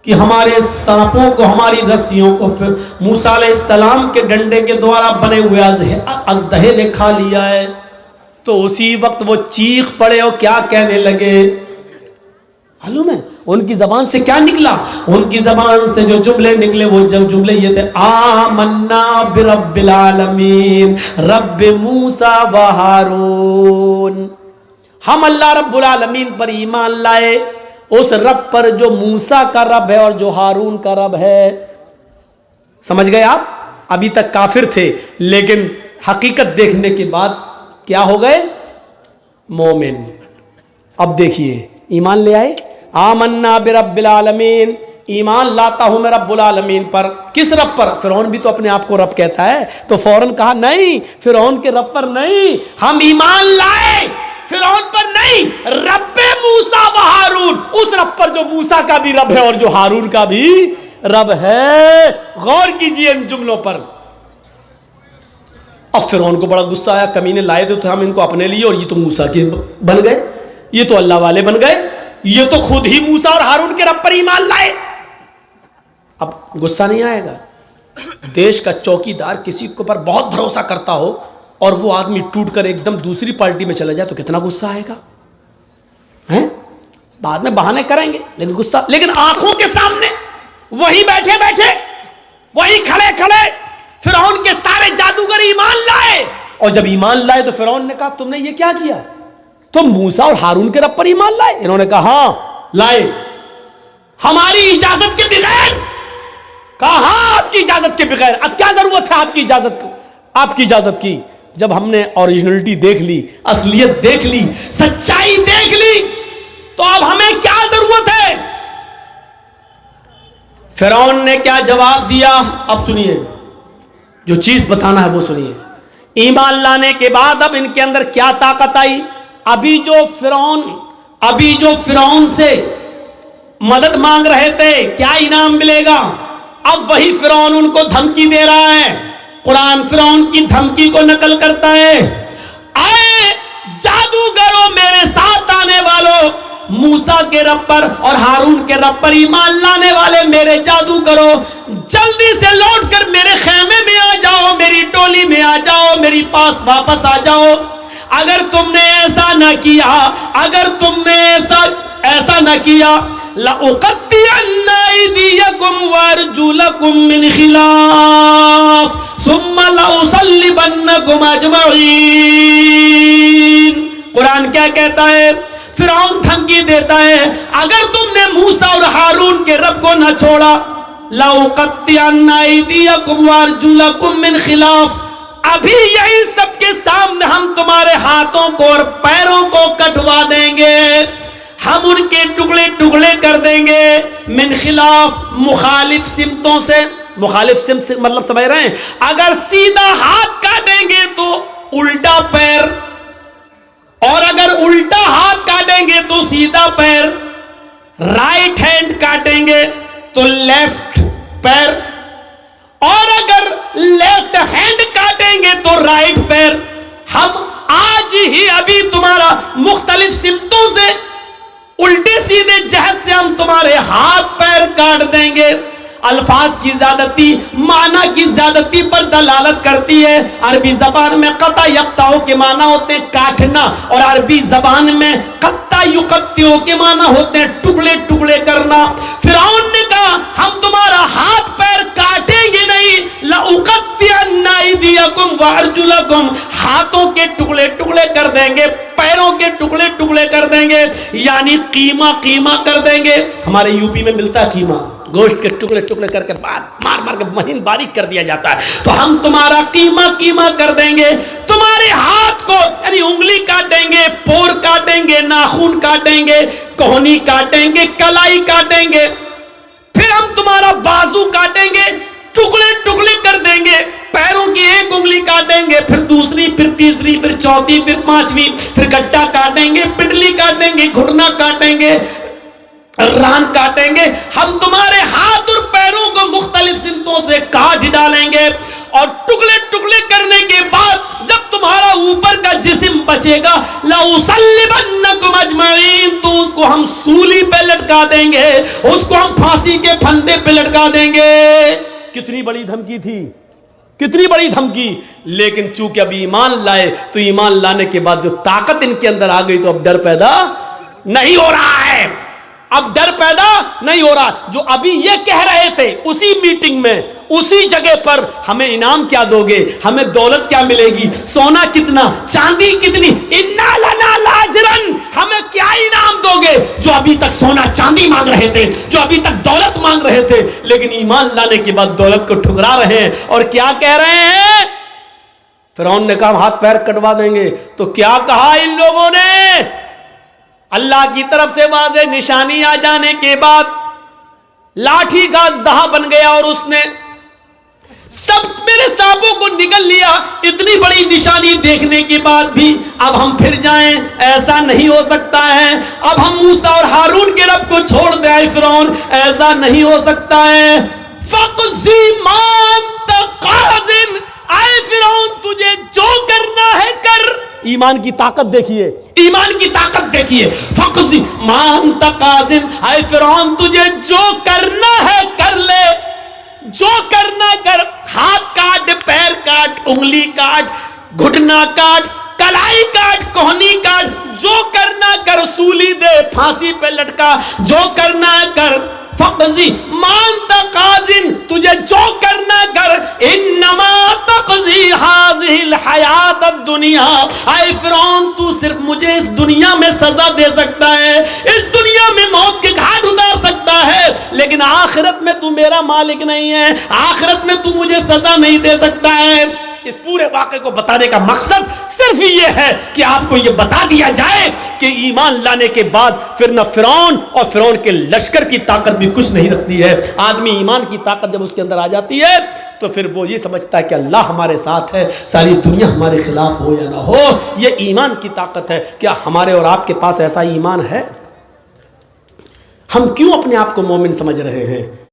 कि हमारे सांपों को, हमारी रस्सियों को फिर मूसा अलैहिस्सलाम के डंडे के द्वारा बने हुए अज़दहे ने खा लिया है, तो उसी वक्त वो चीख पड़े और क्या कहने लगे मालूम है? उनकी जबान से क्या निकला? उनकी जबान से जो जुमले निकले वो जब जुमले ये थे, आमन्ना बिरब्बिल आलमीन रब्बे मूसा व हारून, हम अल्लाह रब्बुल आलमीन पर ईमान लाए, उस रब पर जो मूसा का रब है और जो हारून का रब है। समझ गए आप? अभी तक काफिर थे, लेकिन हकीकत देखने के बाद क्या हो गए? मोमिन। अब देखिए, ईमान ले आए, आमन्ना बिरब्बिल आलमीन, ईमान लाता हूं मैं रब्बुल आलमीन पर। किस रब पर? फिरौन भी तो अपने आप को रब कहता है, तो फौरन कहा नहीं, फिरौन के रब पर नहीं, हम ईमान लाए फिरौन पर नहीं, रब्बे मूसा व हारून, उस रब पर जो मूसा का भी रब है और जो हारून का भी रब है। गौर कीजिए इन जुमलों पर। अब फिरौन को बड़ा गुस्सा आया, कमीने लाए थे हम इनको अपने लिए और ये तो मूसा के बन गए, ये तो अल्लाह वाले बन गए, ये तो खुद ही मूसा और हारून के रब पर ईमान लाए। अब गुस्सा नहीं आएगा? देश का चौकीदार किसी के ऊपर बहुत भरोसा करता हो और वो आदमी टूटकर एकदम दूसरी पार्टी में चला जाए तो कितना गुस्सा आएगा? हैं? बाद में बहाने करेंगे, लेकिन गुस्सा, लेकिन आंखों के सामने वही बैठे बैठे, वही खड़े खड़े फिरौन के सारे जादूगर ईमान लाए। और जब ईमान लाए तो फिरौन ने कहा तुमने ये क्या किया? तुम मूसा और हारून के रब पर ईमान लाए? इन्होंने कहा हाँ लाए, हमारी इजाजत के बगैर। कहा हाँ आपकी इजाजत के बगैर। अब क्या जरूरत है आपकी इजाजत को, आपकी इजाजत की? जब हमने ओरिजिनलिटी देख ली, असलियत देख ली, सच्चाई देख ली, तो अब हमें क्या जरूरत है? फिरौन ने क्या जवाब दिया? अब सुनिए, जो चीज बताना है वो सुनिए। ईमान लाने के बाद अब इनके अंदर क्या ताकत आई? अभी जो फिरौन से मदद मांग रहे थे, क्या इनाम मिलेगा, अब वही फिरौन उनको धमकी दे रहा है। कुरान फिरौन की धमकी को नकल करता है। आए जादूगरों, मेरे साथ आने वालों, मूसा के रब पर और हारून के रब पर ईमान लाने वाले मेरे जादूगरों, जल्दी से लौटकर मेरे खेमे में आ जाओ, मेरी टोली में आ जाओ, मेरी पास वापस आ जाओ। अगर तुमने ऐसा न किया, अगर तुमने ऐसा न किया, लउक़त्तिअन्ना अयदियकुम वअरजुलकुम मिन खिलाफ सुम्मा लउसल्लिबन्नकुम अजमईन। कुरान क्या कहता है? फिरौन धमकी देता है, अगर तुमने मूसा और हारून के रब को न छोड़ा, लउक़त्तिअन्ना अयदियकुम वअरजुलकुम मिन खिलाफ, अभी यही सबके सामने हम तुम्हारे हाथों को और पैरों को कटवा देंगे, हम उनके टुकड़े टुकड़े कर देंगे। मिन खिलाफ, मुखालिफ सिमतों से। मुखालिफ सिमत से मतलब समझ रहे हैं? अगर सीधा हाथ काटेंगे तो उल्टा पैर, और अगर उल्टा हाथ काटेंगे तो सीधा पैर, राइट हैंड काटेंगे तो लेफ्ट पैर, और अगर लेफ्ट हैंड काटेंगे तो राइट पैर। हम आज ही अभी तुम्हारा मुख्तलिफ सिमतों से, उल्टे सीधे जहद से हम तुम्हारे हाथ पैर काट देंगे। अल्फाज की ज्यादती माना की ज्यादती पर दलालत करती है। अरबी जबान में कता यक्ताओं के माना होते हैं काटना, और अरबी जबान में कत्ता युकत्तियों के माना होते हैं टुकड़े टुकड़े करना। फिरौन ने कहा, हम तुम्हारा हाथ पैर काटेंगे नहीं, लउक़त्तिअन्ना अयदियकुम वअरजुलकुम, हाथों के टुकड़े टुकड़े कर देंगे, पैरों के टुकड़े टुकड़े कर देंगे, यानी कीमा कीमा कर देंगे। हमारे यूपी में मिलता है कीमा, गोश्त के टुकड़े टुकड़े करके मार मार के महीन बारीक कर दिया जाता है। तो हम तुम्हारा कीमा कीमा कर देंगे, तुम्हारे हाथ को यानी उंगली काटेंगे, पोर काटेंगे, नाखून काटेंगे, कोहनी काटेंगे, कलाई काटेंगे, फिर हम तुम्हारा बाजू काटेंगे, टुकड़े टुकड़े कर देंगे, पैरों की एक उंगली काटेंगे, फिर दूसरी, फिर तीसरी, फिर चौथी, फिर पांचवी, फिर गड्ढा काटेंगे, पिटली काटेंगे, घुटना काटेंगे, रान काटेंगे। हम तुम्हारे हाथ और पैरों को मुख्तलिफ सिमतों से काट डालेंगे, और टुकड़े टुकड़े करने के बाद जब तुम्हारा ऊपर का जिस्म बचेगा, लउसल्लिबन्नकुम अजमईन, तो उसको हम सूली पे लटका देंगे, उसको हम फांसी के फंदे पे लटका देंगे। कितनी बड़ी धमकी थी, कितनी बड़ी धमकी। लेकिन चूंकि अब ईमान लाए, तो ईमान लाने के बाद जो ताकत इनके अंदर आ गई, तो अब डर पैदा नहीं हो रहा है, अब डर पैदा नहीं हो रहा। जो अभी ये कह रहे थे उसी मीटिंग में, उसी जगह पर, हमें इनाम क्या दोगे, हमें दौलत क्या मिलेगी, सोना कितना, चांदी कितनी, इन्ना लना लाजरन, हमें क्या इनाम दोगे। जो अभी तक सोना चांदी मांग रहे थे, जो अभी तक दौलत मांग रहे थे, लेकिन ईमान लाने के बाद दौलत को ठुकरा रहे हैं, और क्या कह रहे हैं? फिरौन ने कहा हाथ पैर कटवा देंगे। तो क्या कहा इन लोगों ने? अल्लाह की तरफ से वाज़े निशानी आ जाने के बाद लाठी का दहा बन गया, और उसने सब मेरे सांपों को निगल लिया। इतनी बड़ी निशानी देखने के बाद भी अब हम फिर जाएं, ऐसा नहीं हो सकता है। अब हम मूसा और हारून के रब को छोड़ दे फिरौन, ऐसा नहीं हो सकता है। फ़क़ज़ी मा अंत क़ाज़िन, आए फिरौन तुझे जो करना है कर। ईमान की ताकत देखिए, ईमान की ताकत देखिए। फ़क़ज़ी मा अंत क़ाज़िन, आए फिरौन तुझे जो करना है कर ले, जो करना कर। हाथ काट, पैर काट, उंगली काट, घुटना काट, कलाई काट, कोहनी काट, जो करना कर, सूली दे, फांसी पे लटका, जो करना कर। फ़क़ज़ी मा अंत क़ाज़िन, तुझे जो करना कर। इन्नमा तक़ज़ी हाज़िहिल हयात दुनिया, आए फिरौन तू सिर्फ मुझे इस दुनिया में सजा दे सकता है, इस दुनिया में मौत के घाट उतार सकता है, लेकिन आखिरत में तू मेरा मालिक नहीं है, आखिरत में तू मुझे सजा नहीं दे सकता है। इस पूरे वाक़े को बताने का मकसद सिर्फ ये है कि आपको ये बता दिया जाए कि ईमान लाने के बाद फिर न फिरौन और फिरौन के लश्कर की ताकत भी कुछ नहीं रखती है। आदमी ईमान की ताकत जब उसके अंदर आ जाती है तो फिर वो ये समझता है कि अल्लाह हमारे साथ है, सारी दुनिया हमारे खिलाफ हो या ना हो। ये ईमान की ताकत है। क्या हमारे और आपके पास ऐसा ईमान है? हम क्यों अपने आप को मोमिन समझ रहे हैं?